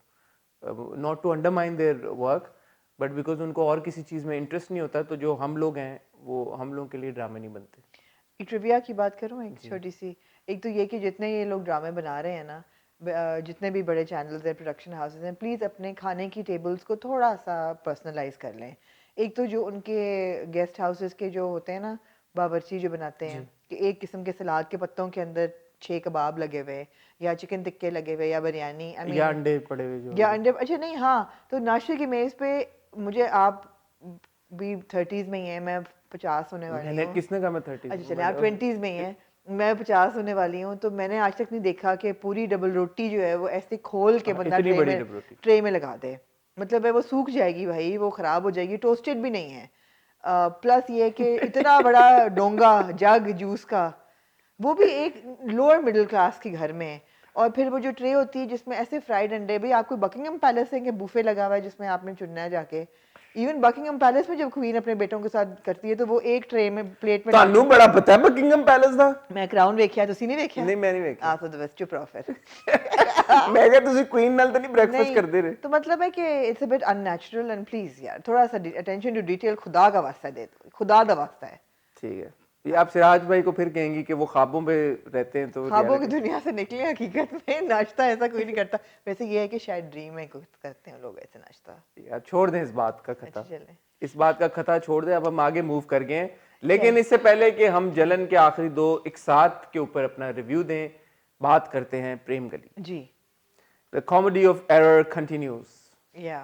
not to undermine their work, but because उनको और किसी चीज़ में इंटरेस्ट नहीं होता, तो जो हम लोग हैं वो हम लोगों के लिए ड्रामे नहीं बनते। एक ट्रिविया की बात करूँ एक छोटी सी, एक तो ये कि जितने ये लोग ड्रामे बना रहे हैं ना, जितने भी बड़े चैनल्स हैं, प्रोडक्शन हाउसेस हैं, प्लीज़ अपने खाने की टेबल्स को थोड़ा सा पर्सनलाइज कर लें। एक तो जो उनके गेस्ट हाउसेस के जो होते हैं ना बावर्ची जो बनाते हैं कि एक किस्म के सलाद के पत्तों के अंदर 6 कबाब लगे हुए या चिकन टिक्के लगे हुए या बिरयानी, या अंडे पड़े हुए जो या अंडे, अच्छा नहीं हाँ, तो नाश्ते की मेज़ पे मुझे, आप भी 30s में ही हैं, मैं 50 होने वाली मैंने हूँ। किसने कहा मैं 30? अच्छा चले, आप 20s में ही हैं, मैं 50 होने वाली हूँ, तो मैंने आज तक नहीं देखा कि पूरी डबल रोटी जो है वो ऐसे खोल के बंदा इतनी बड़ी डबल रोटी। ट्रे में लगा दे, मतलब है वो सूख जाएगी भाई, वो खराब हो जाएगी, टोस्टेड भी नहीं है। प्लस ये कि इतना बड़ा डोंगा जग जूस का, वो भी एक लोअर मिडिल क्लास के घर में, और फिर वो जो ट्रे होती है जिसमें ऐसे फ्राइड अंडे, भाई आपको बकिंगम पैलेस है कि बूफे लगा हुआ है जिसमें आपने चुनना है जाके, इवन बकिंगम पैलेस में जब क्वीन अपने बेटों के साथ करती है तो वो एक ट्रे में प्लेट में ਤੁਹਾਨੂੰ ਬੜਾ ਪਤਾ ਹੈ ਬਕਿੰਗਮ ਪੈਲੇਸ ਦਾ मैं क्राउन देखिया ਤੁਸੀਂ ਨਹੀਂ ਵੇਖਿਆ ਨਹੀਂ ਮੈਂ ਨਹੀਂ ਵੇਖਿਆ ਆ तो बस चुप रहो फिर ਮੈਂ ਕਿਹਾ ਤੁਸੀਂ ਕੁਈਨ ਨਾਲ ਤਾਂ ਨਹੀਂ ਬ੍ਰੇਕਫਾਸਟ नहीं ਕਰਦੇ ਰਹੇ तो मतलब है कि it's a bit unnatural and please यार थोड़ा सा अटेंशन टू डिटेल खुदा का वास्ता दे दो खुदा का वास्ता है ठीक है ये आप सिराज भाई को फिर कहेंगी कि वो ख्वाबों में रहते हैं तो ख्वाबों की दुनिया से निकले हकीकत में नाश्ता ऐसा कोई नहीं करता वैसे ये है कि शायद ड्रीम में कुछ करते हैं लोग ऐसे नाश्ता यार छोड़ दें इस बात का खता अच्छा चले इस बात का खता छोड़ दें अब हम आगे मूव कर गए हैं लेकिन इससे पहले कि हम जलन के आखिरी दो एक साथ के ऊपर अपना रिव्यू दें बात करते हैं प्रेम गली जी the comedy of error continues yeah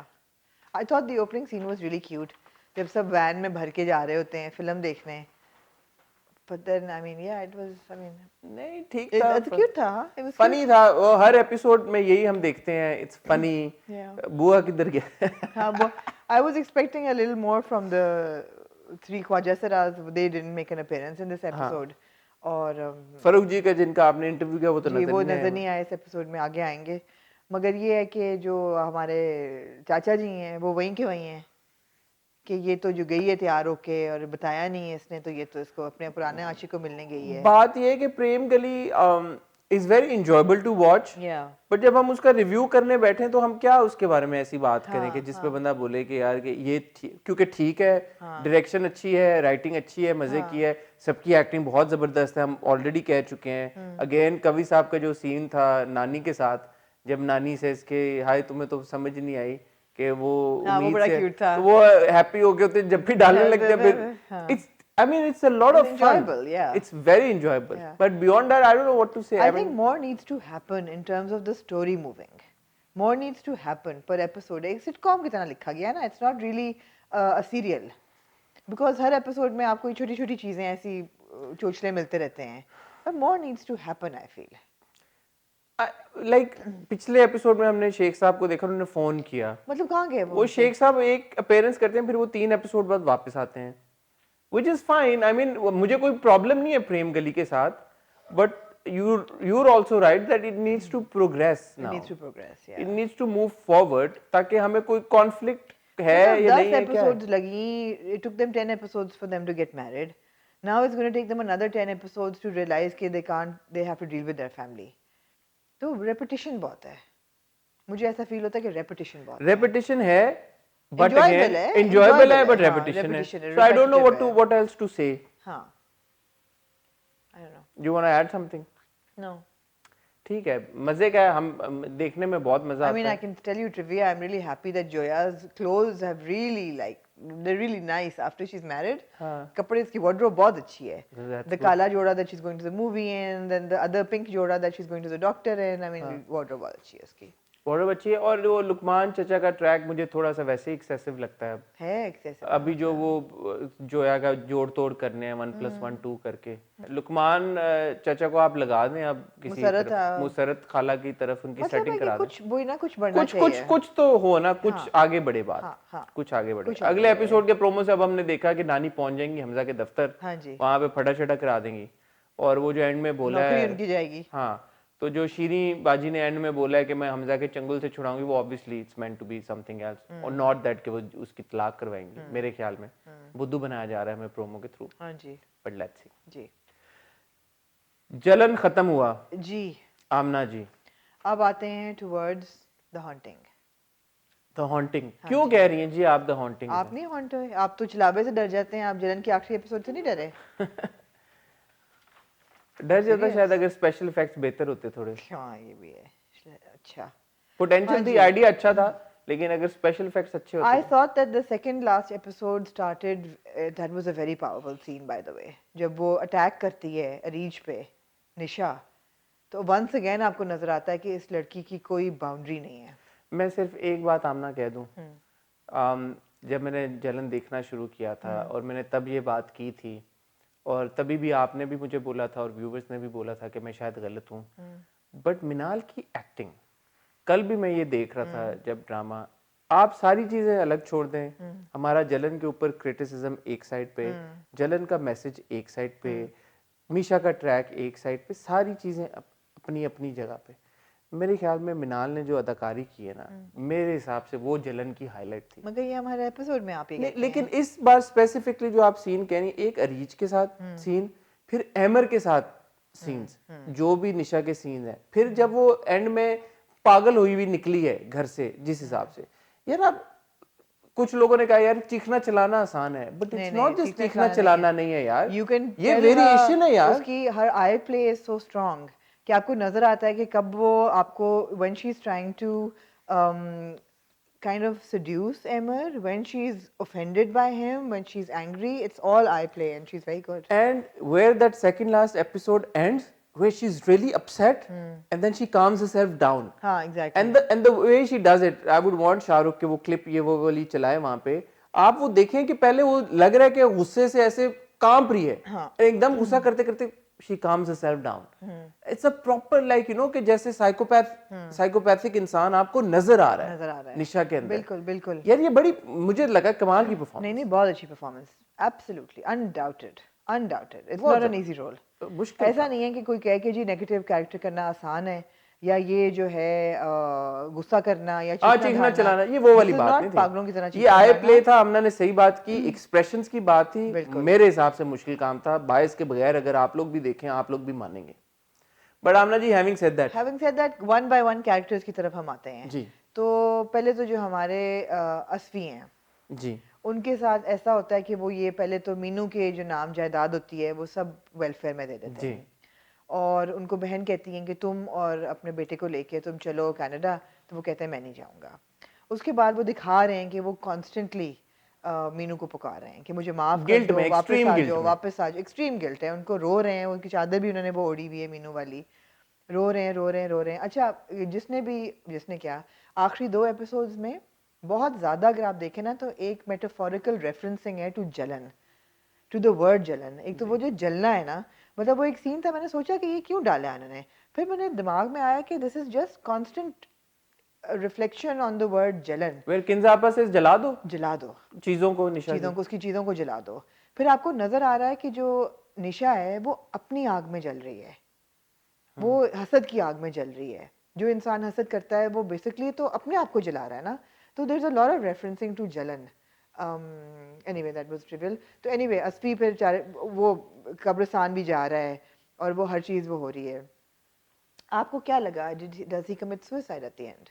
I thought the opening scene was really cute जब सब वैन में भर के जा रहे होते हैं फिल्म देखने but then I mean yeah it was I mean नहीं ठीक it, था it's cute था it was फनी था वो हर एपिसोड में यही हम देखते हैं इट्स फनी Yeah. बुआ किधर गया हाँ, I was expecting a little more from the three Khwajasaras. They didn't make an appearance in this episode. और फरूक जी का जिनका आपने इंटरव्यू किया वो तो जी वो नजर नजर नहीं आए इस एपिसोड में आगे आएंगे मगर ये है कि जो हमारे चाचा जी हैं वो वहीं के वहीं हैं कि ये तो जो गई है तैयार होके और बताया नहीं है इसने तो ये तो इसको अपने पुराने आशिक को मिलने गई है बात ये है कि Prem Gali is very enjoyable to watch yeah but जब हम उसका रिव्यू करने बैठे तो हम क्या उसके बारे में ऐसी बात करें कि जिस पे बंदा बोले कि यार कि ये क्योंकि ठीक है डायरेक्शन अच्छी है राइटिंग अच्छी है मजे की है सबकी एक्टिंग बहुत जबरदस्त है हम ऑलरेडी कह चुके हैं अगेन कवि साहब का जो सीन था नानी के साथ जब नानी से इसके हाय तुम्हें तो समझ नहीं आई कि वो वो उम्मीद बड़ा से cute था। तो वो हैप्पी हो गए होते जब भी डालने लगते हैं फिर it's I mean, it's a lot of fun. enjoyable, yeah. It's very enjoyable. Yeah. But beyond that, I don't know what to say. I think more needs to happen in terms of the story moving. More needs to happen per episode. एक sitcom की तरह लिखा गया ना. It's not really a serial. Because her episode में आपको छोटी छोटी चीजें ऐसी चोचले मिलते रहते हैं. But more needs to happen, I feel. Like पिछले एपिसोड में हमने शेख साहब को देखा उन्होंने फोन किया मतलब कहाँ गए वो शेख साहब एक अपीयरेंस करते हैं फिर वो 3 एपिसोड बाद वापस आते हैं which is fine I mean मुझे कोई प्रॉब्लम नहीं है प्रेम गली के साथ but you're also right that it needs to progress now It needs to progress, yeah. it needs to move forward ताकि हमें कोई conflict है या नहीं है क्या episodes लगी. It took them 10 episodes for them to get married. Now it's going to take them another 10 episodes to realize कि they have to deal with their family. तो repetition बहुत है. मुझे ऐसा फील होता है कि repetition बहुत है. repetition है but Enjoyable again है, enjoyable है enjoyable but है, हाँ, repetition है repetition है, so I don't know repetitive what else to say हाँ. I don't know. you want to add something No. ठीक है मजे का है हम देखने में बहुत मजा I आता mean, I है can tell you trivia. I'm really happy that Joya's clothes have really they're really nice after she's married. हाँ. कपड़े इसकी wardrobe बहुत अच्छी है. That's The good. काला जोड़ा that she's going to the movie in, then the other pink जोड़ा that she's going to the doctor in. I mean, wardrobe बहुत अच्छी है इसकी. बहुत अच्छी है और वो लुकमान चचा का ट्रैक मुझे थोड़ा सा वैसे ही एक्सेसिव लगता है है excessive. अभी जो वो जोया का जोड़ तोड़ करने हैं 1+1 2 करके लुकमान चचा को आप लगा दें अब किसी मुसरत, तरफ हाँ. मुसरत खाला की तरफ उनकी मतलब है सेटिंग कि करा दें कुछ वही ना कुछ बढ़ना कुछ चाहिए. कुछ तो हो ना कुछ आगे बढ़े बात हाँ, हाँ. कुछ आगे बढ़े कुछ आगे अगले एपिसोड के प्रोमो से अब हमने देखा कि नानी पहुंच जाएंगी हमजा के दफ्तर हाँ जी. वहां पे फटा छटा करा देंगी और वो जो एंड में बोला नौकरी है उनकी जाएगी. हाँ तो जो शीरी बाजी ने एंड में बोला है कि मैं हमजा के चंगुल से छुड़ाऊंगी वो obviously it's meant to be something else और नॉट दैट कि वो उसकी तलाक करवाएंगी मेरे ख्याल में बुद्धू बनाया जा रहा है हमें प्रोमो के थ्रू हाँ जी. बट लेट्स सी जी. जलन खत्म हुआ जी. आमना जी अब आते हैं towards the haunting. The haunting क्यों कह रही हैं जी आप द हॉन्टिंग आप नहीं हॉन्ट हुए. आप तो चलावे से डर जाते हैं. आप जलन के आखिरी एपिसोड से नहीं डरे. डर जाता शायद अगर स्पेशल इफेक्ट्स बेहतर होते थोड़े हाँ ये भी है. अच्छा. पोटेंशियल थी आइडिया अच्छा था लेकिन अगर स्पेशल इफेक्ट्स अच्छे I होते thought that the second last episode started. That was a very powerful scene, by the way. जब वो अटैक करती है अरीज पे, निशा, तो once again आपको नजर आता है कि इस लड़की की कोई बाउंड्री नहीं है. मैं सिर्फ एक बात आमना कह दूं जब मैंने जलन देखना शुरू किया था और मैंने तब ये बात की थी और तभी भी आपने भी मुझे बोला था और व्यूवर्स ने भी बोला था कि मैं शायद गलत हूँ बट मिनाल की एक्टिंग कल भी मैं ये देख रहा था जब ड्रामा आप सारी चीजें अलग छोड़ दें हमारा जलन के ऊपर क्रिटिसिज्म एक साइड पे जलन का मैसेज एक साइड पे मीशा का ट्रैक एक साइड पे सारी चीजें अपनी अपनी जगह पे मेरे ख्याल में मिनाल ने जो अदाकारी की है ना, मेरे हिसाब से वो जलन की हाईलाइट थी। मगर ये हमारे एपिसोड में आप ये कहते लेकिन हैं। इस बार स्पेसिफिकली जो आप सीन कह रही हैं, एक अरीज के साथ सीन, फिर एमर के साथ सीन्स, जो भी निशा के सीन है, फिर जब वो एंड में पागल हुई हुई निकली है घर से, जिस हिसाब से, यार आप कुछ लोगों ने कहा यार चीखना चलाना आसान है, बट इट्स नॉट जस्ट चीखना चलाना नहीं है यार, यू कैन ये वेरिएशन है यार। उसकी हर eye play is so strong कि आपको नजर आता है कि कब वो आपको when she is trying to kind of seduce Emmer, when she's offended by him, when she's angry, it's all eye play and she's very good. And where that second last episode ends, where she's really upset and then she calms herself down. हाँ, exactly. And the way she does it, I would want Shahrukh के वो clip ये वो वाली चलाए वहां पे, आप वो देखें कि पहले वो लग रहा है कि गुस्से से ऐसे कांप रही है, हाँ. एकदम गुस्सा करते करते she calms herself down. It's a proper like you know कि जैसे साइकोपैथिक इंसान आपको नजर आ रहा है निशा के अंदर। बिल्कुल बिल्कुल। यार ये बड़ी मुझे लगा कमाल की परफॉर्मेंस। नहीं बहुत अच्छी performance, absolutely undoubted it's not an easy role. मुश्किल ऐसा नहीं है कि कोई कहे कि जी नेगेटिव कैरेक्टर करना आसान है या ये जो है गुस्सा करना या चीखना चलाना, ये वो वाली बात नहीं थी, पागलों की तरह ये आई प्ले था। हमने ने सही बात की, एक्सप्रेशंस की बात थी, मेरे हिसाब से मुश्किल काम था, बायस के बगैर अगर आप लोग भी देखें आप लोग भी मानेंगे। But Aamna ji having said that one by one characters की तरफ हम आते हैं जी। तो पहले तो जो हमारे असफी हैं जी, उनके साथ ऐसा होता है कि वो ये पहले तो मीनू के जो नाम जायदाद होती है वो सब वेलफेयर में दे देते हैं और उनको बहन कहती हैं कि तुम और अपने बेटे को लेके तुम चलो कनाडा, तो वो कहते हैं मैं नहीं जाऊंगा। उसके बाद वो दिखा रहे हैं कि वो कॉन्स्टेंटली मीनू को पुकार रहे हैं कि मुझे माफ कर दो, वापस आ जाओ। एक्सट्रीम गिल्ट है उनको, रो रहे हैं, उनकी चादर भी उन्होंने वो ओढ़ी हुई है मीनू वाली, रो रहे हैं। अच्छा, जिसने क्या आखिरी 2 एपिसोड्स में बहुत ज़्यादा अगर आप देखें ना तो एक मेटाफोरिकल रेफरेंसिंग है टू जलन, टू द वर्ड जलन। एक तो वो जो जलना है ना, मतलब वो एक सीन था, मैंने सोचा कि ये क्यों डाला इन्होंने, फिर मेरे दिमाग में आया कि this is just constant reflection on the word जलन। वेयर किंजापा से जला दो चीजों को, उसकी चीज़ों को जला दो। फिर आपको नजर आ रहा है कि जो निशा है वो अपनी आग में जल रही है, वो हसद की आग में जल रही है। जो इंसान हसद करता है वो बेसिकली तो अपने आप को जला रहा है ना, तो there is a lot of referencing to जलन। anyway that was trivial। तो anyway असफी फिर वो कब्रिस्तान भी जा रहा है और वो हर चीज़ वो हो रही है। आपको क्या लगा, does he commit suicide at the end?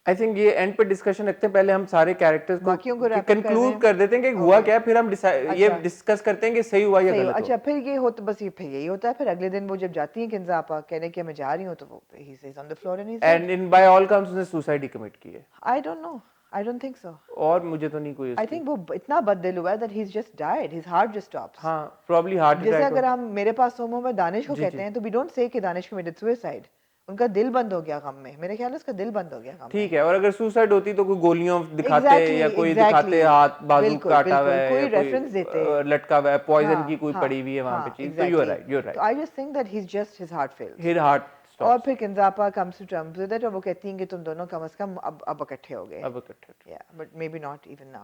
I think ये एंड पे डिस्कशन रखते हैं, पहले हम सारे कैरेक्टर्स को कंक्लूड कर देते हैं कि हुआ क्या, फिर हम ये डिस्कस करते हैं कि सही हुआ या गलत। अच्छा, फिर ये होता, बस ये फिर यही होता है। फिर अगले दिन वो जब जाती है किंजापा कहने कि मैं जा रही हूँ, तो वो he says on the floor and in by all counts उसने सुसाइड ही कमिट की है। I don't think so। और मुझे तो नहीं कोई I think वो इतना बददिल हुआ है that he's just died, his heart just stops। हाँ, probably heart attack। जैसे अगर हम मेरे पास सोमो में दानिश को कहते हैं तो we don't say कि दानिश committed suicide, उनका दिल बंद हो गया गम में। मेरे ख्याल में उसका दिल बंद हो गया गम में। ठीक है, और अगर सुसाइड होती तो कोई गोलियों दिखाते या कोई दिखाते हाथ बाजू काटा हुआ है, कोई रेफरेंस देते, लटका हुआ है, पॉइजन की कोई पड़ी हुई है वहां पे चीज, तो you are right. I just think that he's just his heart failed। His heart stops। और फिर किंजापा comes to terms with it और वो कहती हैं कि तुम दोनों कम से कम अब इकट्ठे हो गए। Yeah, but maybe not even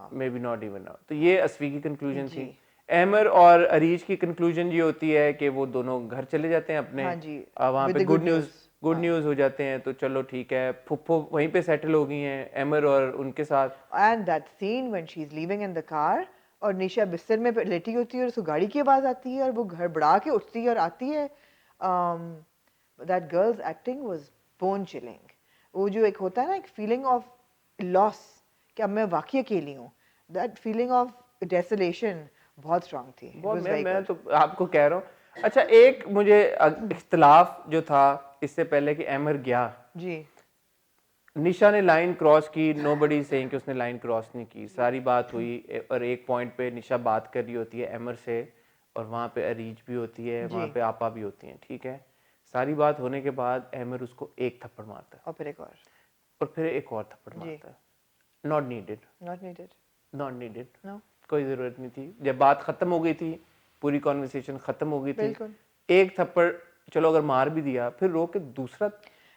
now। तो ये असफी की कंक्लूजन थी। एमर और अरीज की कंक्लूजन ये होती है कि वो दोनों घर चले जाते हैं अपने, वहाँ पे गुड न्यूज हो जाते हैं, तो चलो ठीक है, फुप्पो वहीं पे सेटल हो गई हैं एमर और उनके साथ। And that scene when she is leaving in the car और निशा बिस्तर में लेटी होती है और उसको गाड़ी की आवाज आती है और वो घर बढ़ा के उठती है और आती है। That girls acting was bone chilling. वो जो एक होता है ना, एक फीलिंग ऑफ लॉस कि अब मैं वाकई अकेली हूँ, दैट फीलिंग ऑफ डेसोलेशन बहुत स्ट्रांग थी। मैं तो आपको कह रहा हूँ। अच्छा, एक मुझे इख्तिलाफ जो था इससे पहले कि एमर गया जी, निशा ने लाइन क्रॉस की, नोबडी सेइंग कि उसने लाइन क्रॉस नहीं की, सारी बात हुई और एक पॉइंट पे निशा बात कर रही होती है एमर से और वहाँ पे अरीज भी होती है, वहाँ पे आपा भी होती हैं, ठीक है। सारी बात होने के बाद एमर उसको एक थप्पड़ मारता है और फिर एक और थप्पड़ मारता है। नॉट नीडेड, कोई जरूरत नहीं थी। जब बात खत्म हो गई थी, पूरी कॉन्वर्सेशन खत्म हो गई थी, एक थप्पड़ चलो अगर मार भी दिया, फिर रो के दूसरा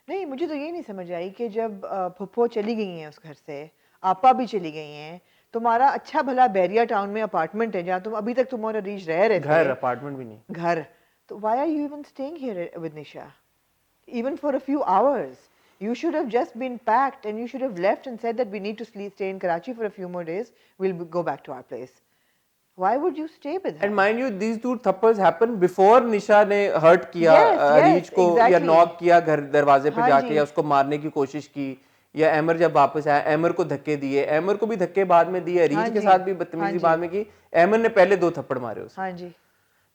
नहीं। मुझे तो ये नहीं समझ आई कि जब फुप्पो चली गई हैं उस घर से, आपा भी चली गई हैं, तुम्हारा अच्छा भला बैरिया टाउन में अपार्टमेंट है जहाँ तुम अभी तक तुम और अरीज रह रहे थे, घर अपार्टमेंट भी नहीं, घर, तो why are you even staying here with Nisha? even for a few hours. You should have just been packed and you should have left and said that we need to stay in Karachi for a few more days. We'll go back to our place. Why would you stay with her? And mind you, these two थप्पड़ happen before निशा ने hurt किया Yes, reach को या exactly. Knock किया घर दरवाजे पे हाँ जाके जी। या उसको मारने की कोशिश की या एमर जब वापस आया एमर को धक्के दिए एमर को भी धक्के बाद में दिए हाँ रीच के जी, साथ भी हाँ बदतमीजी जी। बाद में की एमर ने पहले 2 थप्पड़ मारे उसे हाँ जी।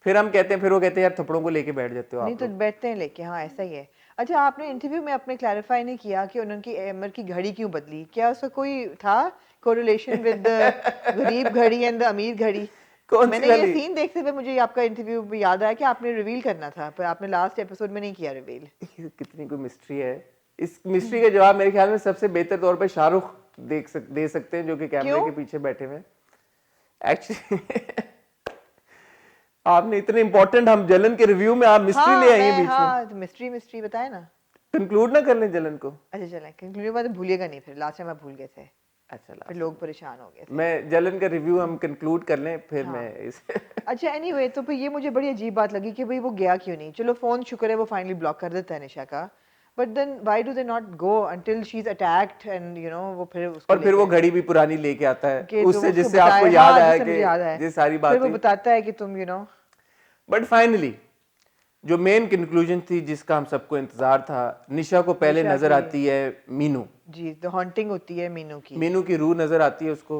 फिर हम कहते हैं फिर वो कहते हैं यार थप्पड़ों को लेके बैठ जाते हो नहीं आप तो लोग बैठते हैं लेके, हाँ ऐसा ही है। अच्छा, आपने इंटरव्यू में अपने क्लैरिफाई नहीं किया कि उनकी एमर की घड़ी क्यों बदली? क्या उसका कोई था कोरिलेशन विद द गरीब घड़ी एंड द अमीर घड़ी? कौन सी मैंने ये वाली? सीन देखते हुए मुझे आपका इंटरव्यू में याद आया कि आपने रिवील करना था, पर आपने लास्ट एपिसोड में नहीं किया रिवील। कितनी कोई मिस्ट्री है इस मिस्ट्री का जवाब मेरे ख्याल में सबसे बेहतर तौर पे शाहरुख दे सकते हैं जो कि कैमरे क्यों? के पीछे बैठे हुए हैं एक्चुअली आपने इतने इंपॉर्टेंट हम जलन के रिव्यू में आप मिस्ट्री ले आई हैं बीच में हाँ, मिस्ट्री बताए ना। कंक्लूड ना कर लें जलन को अच्छा चलें, कंक्लूड बात भूलिएगा नहीं, फिर लास्ट टाइम आप भूल गए थे, अच्छा फिर लोग परेशान हो गए थे। मैं जलन का रिव्यू हम कंक्लूड कर लें फिर हाँ। मैं इस अच्छा एनीवे, तो फिर ये मुझे बड़ी अजीब बात लगी कि भाई वो गया क्यों नहीं? चलो फोन शुक्र है वो फाइनली ब्लॉक कर देता है निशा का, but then why do they not go until she is attacked and you know वो फिर उसको और फिर वो घड़ी भी पुरानी लेके आता है कि तो उससे उसको जिससे बताए, आपको हाँ, याद आया जिससे मुझे याद है। कि ये सारी फिर वो बातें बताता है कि तुम यू नो बट फाइनली जो मेन कंक्लूजन थी जिसका हम सबको इंतजार था निशा को पहले निशा नजर की- आती है मीनू जी, तो हॉन्टिंग होती है मीनू की। मीनू की रूह नजर आती है उसको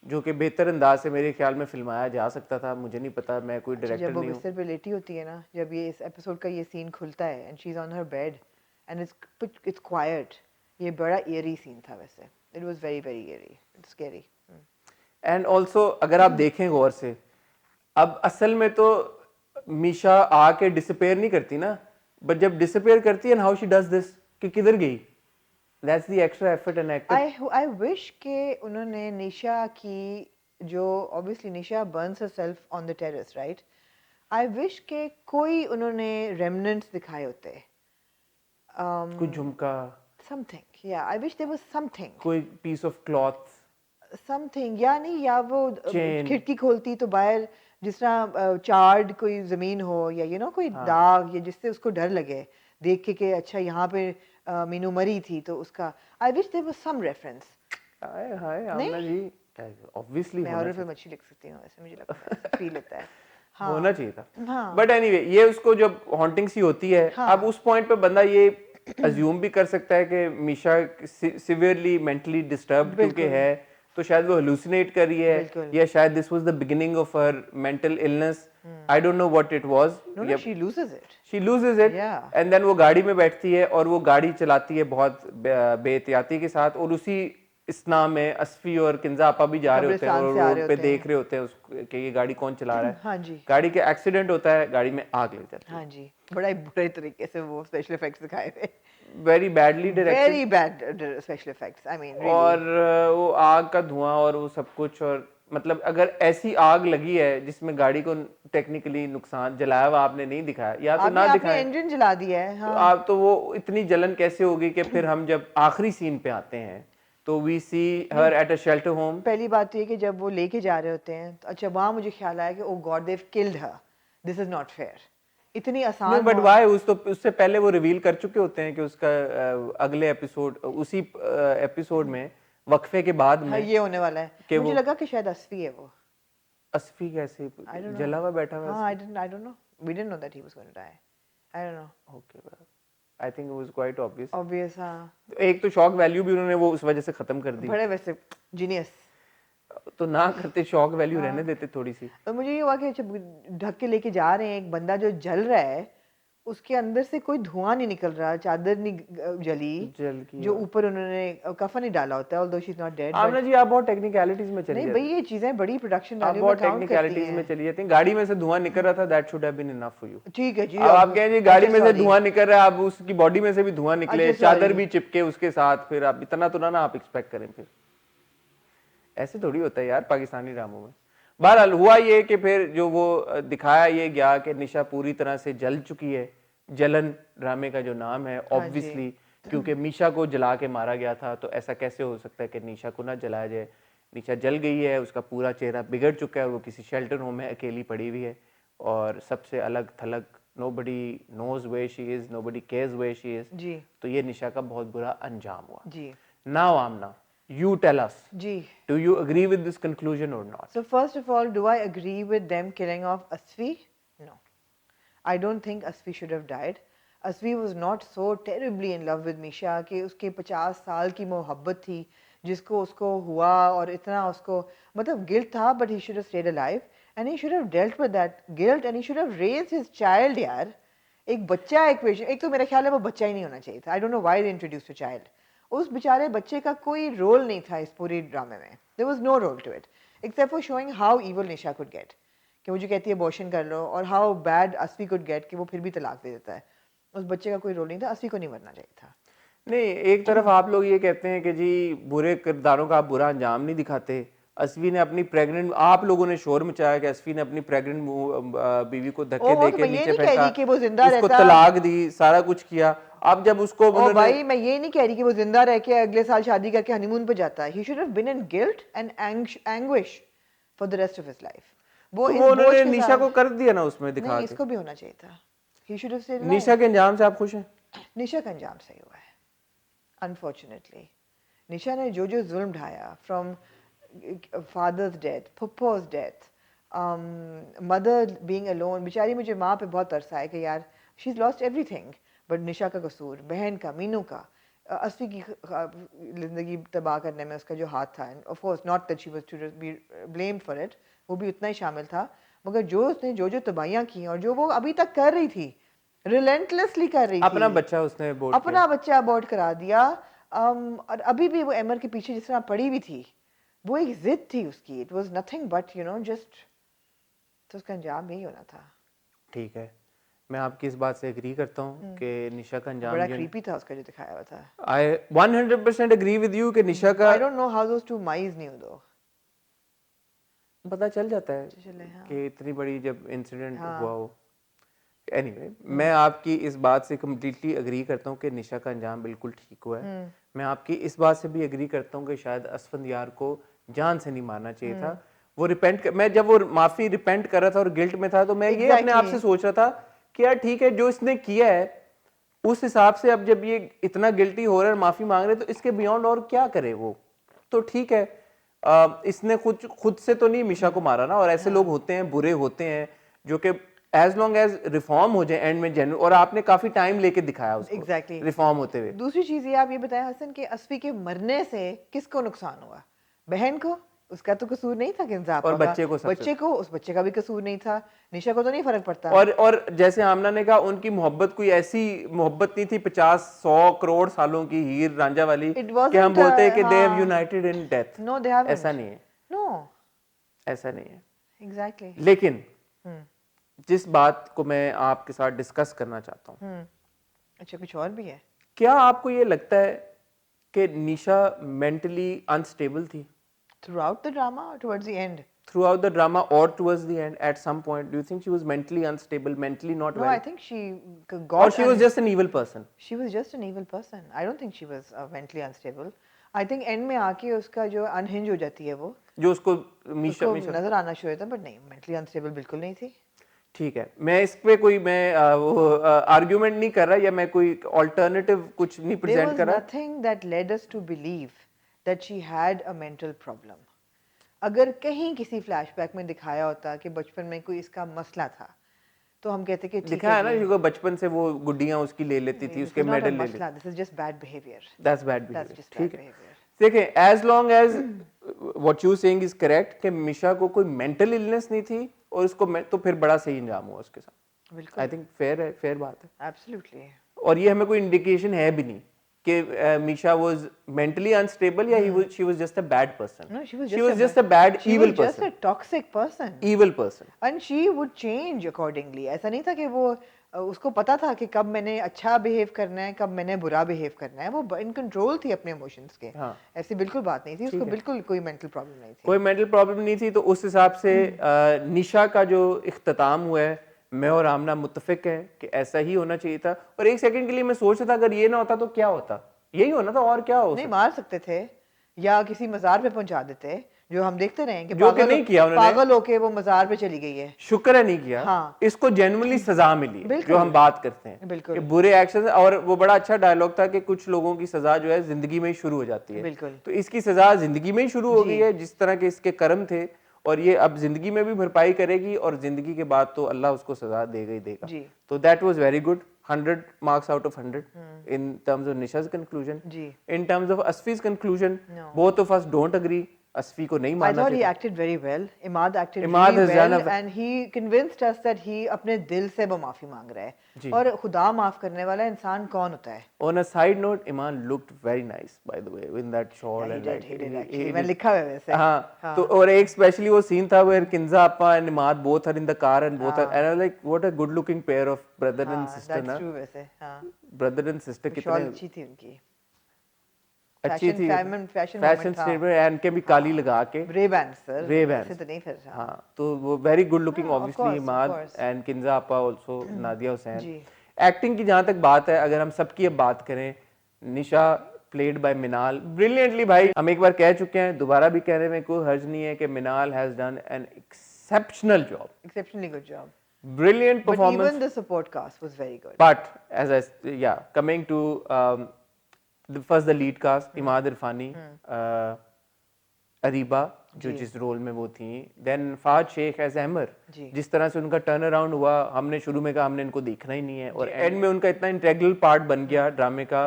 जो कि बेहतर अंदाज से मेरे ख्याल में फिल्माया जा सकता था मुझे नहीं पता मैं कोई अच्छा, डायरेक्टर जब वो नहीं हूँ बिस्तर पे लेटी होती है ना, जब ये इस एपिसोड का ये सीन खुलता है and she is on her bed and it's quite, ये बड़ा एयरी सीन था वैसे, it was very very Airy, it's scary. And also अगर आप देखें गौर से अब असल में तो मीशा आके डिसअपेयर नहीं करती ना बट जब डिसअपेयर करती है हाउ शी डज दिस कि किधर गई that's the extra effort and actor I wish के उन्होंने निशा की जो obviously Nisha Burns herself on the terrace right, I wish के कोई उन्होंने रेमिनेंट्स दिखाए होते, कोई झुमका समथिंग, या I wish there was something, कोई पीस ऑफ क्लॉथ समथिंग, या नहीं, या वो Chain. खिड़की खोलती तो बाहर जिस तरह चार्ड कोई जमीन हो या यू नो कोई दाग, या जिससे उसको डर लगे देख के कि अच्छा यहाँ पे मीनू मरी थी तो उसका, I wish there was some reference. हाय हाय आमना जी ऑब्वियसली मैं हॉरर फिल्म अच्छी लिख सकती हूँ ऐसे मुझे लगता है, फील होता है। हाँ होना चाहिए था हाँ बट एनीवे ये उसको जब हॉन्टिंग सी होती है हाँ। अब उस पॉइंट पे बंदा ये अज्यूम भी कर सकता है कि मीशा सिवियरली मेंटली डिस्टर्ब क्योंकि है तो शायद वो हेलुसिनेट कर रही है बिल्कुल। या शायद this was the beginning of her mental illness I don't know what it was no no she loses it, she loses it Yeah. And then वो गाड़ी में बैठती है और वो गाड़ी चलाती है बहुत बेहतियाती के साथ और उसी इस्ना में असफी और किंजा आपा भी जा रहे होते हैं कब्रिस्तान और से आ रोड रहे पे होते हैं। देख रहे होते हैं उसको कि ये गाड़ी कौन चला रहा है हाँ जी गाड़ी के एक्सीडेंट होता है गाड़ी में आग लग जाती हाँ जी, बड़ा ही बुरे तरीके से वो स्पेशल इफेक्ट्स दिखाए थे, है very badly directed very bad special effects, I mean और वो आग का धुआं और वो सब कुछ और मतलब अगर ऐसी आग लगी है जिसमें गाड़ी को टेक्निकली नुकसान जलाया हुआ आपने नहीं दिखाया या तो ना आपने दिखाया इंजन जला दिया है। तो हाँ आप तो वो इतनी जलन कैसे होगी कि फिर हम जब आखिरी सीन पे आते हैं तो we see her at a shelter home पहली बात तो ये कि जब वो लेके जा रहे होते हैं तो अच्छा वहां मुझे ख्याल आया कि oh god they killed her, this is not fair, इतनी आसान बट वाई उस तो उससे पहले वो रिवील कर चुके होते हैं कि उसका अगले एपिसोड उसी एपिसोड में वक्फे के बाद हाँ में ये होने वाला है, कि मुझे वो- लगा कि शायद असफी है वो, असफी कैसे I don't know. जला हुआ बैठा हुआ हाँ I don't know, we didn't know that he was going to die, I don't know, okay I think it was quite obvious obvious हाँ, एक तो शॉक वैल्यू भी उन्होंने वो उस वजह से खत्म कर दी बड़े वैसे जीनियस। तो ना करते शॉक वैल्यू रहने देते थोड़ी सी तो मुझे ये हुआ कि जब ढक के लेके जा रहे हैं एक बंदा जो जल रहा है उसके अंदर से कोई धुआं नहीं निकल रहा, चादर नहीं जली, जल की जो ऊपर उन्होंने कफन ही डाला होता है, although she's not dead, आमना जी आप बहुत टेक्निकलिटीज में चली नहीं जाती भाई ये चीजें बड़ी प्रोडक्शन आप वैल्यू में बहुत काउंट करती टेक्निकलिटीज में हैं। चली जाती हैं गाड़ी में से धुआं निकल रहा था that should have been enough for you ठीक है जी, अब आप कहें जी गाड़ी में से sorry. धुआं निकल रहा है अब उसकी बॉडी में से भी धुआं निकले अच्छा, चादर sorry. भी चिपके उसके साथ फिर आप इतना तो ना आप एक्सपेक्ट करें फिर ऐसे थोड़ी होता है यार पाकिस्तानी ड्रामों में बहरहाल हुआ ये कि फिर जो वो दिखाया ये गया कि निशा पूरी तरह से जल चुकी है जलन ड्रामे का जो नाम है ऑब्वियसली क्योंकि मीशा को जला के मारा गया था तो ऐसा कैसे हो सकता है कि निशा को ना जलाया जाए निशा जल गई है उसका पूरा चेहरा बिगड़ चुका है और वो किसी शेल्टर होम में अकेली पड़ी हुई है और सबसे अलग थलग nobody knows where she is, nobody cares where she is. जी तो ये निशा का बहुत बुरा अंजाम हुआ. जी Now Amna, you tell us, ji. do you agree with this conclusion or not? So first of all, do I agree with them killing off Asfi? No. I don't think Asfi should have died. Asfi was not so terribly in love with Misha कि उसके 50 साल की मोहब्बत थी जिसको उसको हुआ और इतना उसको मतलब गिल्ट था, but he should have stayed alive and he should have dealt with that guilt and he should have raised his child. यार एक बच्चा एक तो मेरा ख्याल है वो बच्चा ही नहीं होना चाहिए था. I don't know why they introduced a child. उस बेचारे बच्चे का कोई रोल नहीं था इस पूरी ड्रामे में. There was no role to it except for showing how evil Nisha could get. कि वो जो कहती है अबॉर्शन कर लो और हाउ बैड अस्फी कुड गेट कि वो फिर भी तलाक दे देता है. उस बच्चे का कोई रोल नहीं था. अस्फी को नहीं मरना चाहिए था. नहीं, एक तरफ आप लोग ये कहते हैं कि जी बुरे किरदारों का आप बुरा अंजाम नहीं दिखाते. अस्फी ने अपनी प्रेग्नेंट, आप लोगों ने शोर मचाया कि अस्फी ने अपनी प्रेग्नेंट बीवी को धक्के तो देके मैं ये नीचे नहीं कह रही फेंका, कि वो जिंदा उसको रहता. तलाक दी, सारा कुछ किया. अब जब उसको ओ भाई मैं ये नहीं कह रही कि वो जिंदा रह के अगले साल शादी करके हनीमून पे जाता है. He should have been in guilt and anguish for the rest of his life. वो तो इस वो बोझ उन्होंने के निशा साथ को कर दिया ना उसमें दिखा नहीं, के. इसको भी होना चाहिए था. He should have stayed. Nisha के अंजाम से आप खुश हैं? निशा का अंजाम सही हुआ है. अनफॉर्चुनेटली निशा ने जो जो जुल्म ढाया फ्रॉम फादर्स डेथ, फुप्पोज डेथ, मदर बीइंग अलोन. बेचारी मुझे माँ पे बहुत तरस आया कि यार she is lost everything. But Nisha का कसूर, बहन का, मीनू का, अस्फी की जिंदगी तबाह करने में उसका जो हाथ था. Of course not that she was to be blamed for it, वो भी उतना ही शामिल था. मगर जो उसने जो जो तबाहियां की और जो वो अभी तक कर रही थी, रिलेंटलेसली कर रही अपना थी. बच्चा उसने अबॉर्ट अपना बच्चा अबॉर्ट करा दिया. और अभी भी वो एमर के पीछे जिस तरह पड़ी हुई थी, वो एक जिद थी उसकी. It was nothing but you know just. तो उसका अंजाम यही होना था. ठीक है, मैं आपकी इस बात से एग्री करता हूँ कि निशा का अंजाम बड़ा क्रीपी था उसका जो दिखाया हुआ था. आई 100% एग्री विद यू कि निशा का आई don't know how those two mine's new दो. पता चल जाता है चले हाँ. कि इतनी बड़ी जब इंसिडेंट हाँ. हुआ हो. एनीवे मैं आपकी इस बात से कम्प्लीटली एग्री करता हूँ कि निशा का अंजाम बिल्कुल ठीक हुआ है. मैं आपकी इस बात से भी एग्री करता हूँ कि शायद असफंदियार को जान से नहीं मारना चाहिए था. वो मैं जब वो माफी रिपेंट कर रहा था और गिल्ट में था, तो मैं ये अपने आप से सोच रहा था कि यार ठीक है, जो इसने किया है उस हिसाब से अब जब ये इतना गिल्टी हो रहा है, माफी मांग रहे, तो इसके बियॉन्ड और क्या करे वो. तो ठीक है, इसने खुद से तो नहीं मिशा को मारा ना. और ऐसे लोग होते हैं, बुरे होते हैं, जो कि एज लॉन्ग एज रिफॉर्म हो जाए एंड में जेन्युइन. और आपने काफी टाइम लेके दिखाया उसको एग्जैक्टली रिफॉर्म होते हुए. दूसरी चीज ये आप ये बताएं हसन कि अस्फी के मरने से किसको नुकसान हुआ? बहन को. उसका तो कसूर नहीं था कि इंसाफ और होगा. बच्चे को उस बच्चे का भी कसूर नहीं था. निशा को तो नहीं फर्क पड़ता. और जैसे आमना ने कहा, उनकी मोहब्बत कोई ऐसी मोहब्बत नहीं थी 50-100 करोड़ सालों की हीर रांझा वाली कि हम बोलते हैं कि they have united in death. No they haven't. ऐसा नहीं है. नो ऐसा नहीं है. एग्जैक्टली. लेकिन जिस बात को मैं आपके साथ डिस्कस करना चाहता हूँ, अच्छा कुछ और भी है. क्या आपको ये लगता है कि निशा मेंटली अनस्टेबल थी throughout the drama or towards the end? throughout the drama or towards the end? At some point, do you think she was mentally unstable, mentally not No, well? I think she or she was just an evil person? She was just an evil person. I don't think she was mentally unstable. I think end में आके उसका जो unhinge हो जाती है वो जो उसको उसको नजर आना शुरू होता है, but नहीं, mentally unstable बिल्कुल नहीं थी. ठीक है, मैं इस पे कोई वो आर्गुमेंट नहीं कर रहा, या मैं कोई अल्टरनेटिव कुछ नहीं प्रेजेंट कर रहा. There was nothing that led us to believe that she had a mental problem. अगर कहीं किसी फ्लैशबैक में दिखाया होता कि बचपन में कोई इसका मसला था, तो हम कहते कि दिखाया ना, क्योंकि बचपन से वो गुड्डियां उसकी ले लेती थी, उसके मेडल ले लेती. This is just bad behavior. That's bad behavior. That's just ठीक bad है. behavior. देखिए, as long as what you saying is correct कि मिशा को कोई मेंटल इलनेस नहीं थी और उसको तो फिर बड़ा सही अंजाम हुआ उसके साथ. बिल्कुल. I think fair है, fair बात है. Absolutely. और ये हमें कोई इंडिकेशन है भी नहीं कि मिशा was mentally unstable या she was just a bad person. No, she was just a bad evil person. She was just a toxic person. Evil person. And she would change accordingly. ऐसा नहीं था कि वो उसको पता था कि कब मैंने अच्छा बिहेव करना है, कब मैंने बुरा बिहेव करना है. वो इन कंट्रोल थी अपने इमोशंस के. हाँ. ऐसी बिल्कुल बात नहीं थी. उसको बिल्कुल कोई मेंटल प्रॉब्लम नहीं थी. कोई मेंटल प्रॉब्लम नहीं थी. तो उस हिसाब से निशा का जो इख्तिताम हुआ है, मैं और आमना मुत्तफिक है कि ऐसा ही होना चाहिए था. और एक सेकंड के लिए मैं सोच रहा था अगर ये ना होता तो क्या होता. यही होना था, और क्या हो. नहीं, मार सकते थे या किसी मज़ार पे पहुंचा देते. जो हम देखते रहे हैं कि जो कि नहीं किया उन्होंने। पागल होके वो मजार पे चली गई है। शुक्र है नहीं किया। हाँ। इसको जेन्युइनली सजा मिली है, जो हम बात करते हैं बिल्कुल। कि बुरे एक्शन। और वो बड़ा अच्छा डायलॉग था कि कुछ लोगों की सजा जो है जिंदगी में ही शुरू हो जाती है, बिल्कुल। तो इसकी सजा जिंदगी में ही शुरू हो गई है, जिस तरह के इसके कर्म थे, और ये अब जिंदगी में भी भरपाई करेगी, और जिंदगी के बाद तो अल्लाह उसको सजा देगा ही देगा। तो that was very good, 100 marks out of 100 in terms of Nisha's conclusion. In terms of Asfi's conclusion, both of us don't agree. Asfi को नहीं I मानना thought he चाहिए। acted very well. Imad acted Imad really has done well and he convinced us that he अपने दिल से वो माफी मांग रहा है, और खुदा माफ करने वाला इंसान कौन होता है। On a side note, Iman looked very nice by the way in that shawl Yeah, and like he did actually. मैंने लिखा हुआ है वैसे। हाँ, तो और एक स्पेशली वो सीन था where Kinza Appa and Imad both are in the car and both are, and I was like what a good looking pair of brother and sister That's ना। true वैसे। हाँ। Brother and sister शॉल कितने अच्छी थी उनकी। अच्छी थी। Fashion statement and के भी काली लगा के Ray-Bans सर, Ray-Bans। ऐसे तो नहीं फिर। हाँ, तो वो very good looking of obviously course, Imad course। And Kinza अपा आल्सो, नादिया हुसैन। जी। एक्टिंग की जहां तक बात है, अगर हम सबकी अब बात करें, निशा प्लेड बाय मिनाल ब्रिलियंटली। भाई हम एक बार कह चुके हैं, दोबारा भी कहने में कोई हर्ज नहीं है कि Minal has done an exceptional job, Exceptionally good job. brilliant But performance. even the support cast was very good. But as coming to first the lead cast, Imad Irfani, Areeba जो जिस रोल में वो थी, देन फहद शेख एज अहमर, जिस तरह से उनका टर्न अराउंड हुआ, हमने शुरू में कहा हमने इनको देखना ही नहीं है, और एंड में उनका इतना इंटेग्रल पार्ट बन गया ड्रामे का,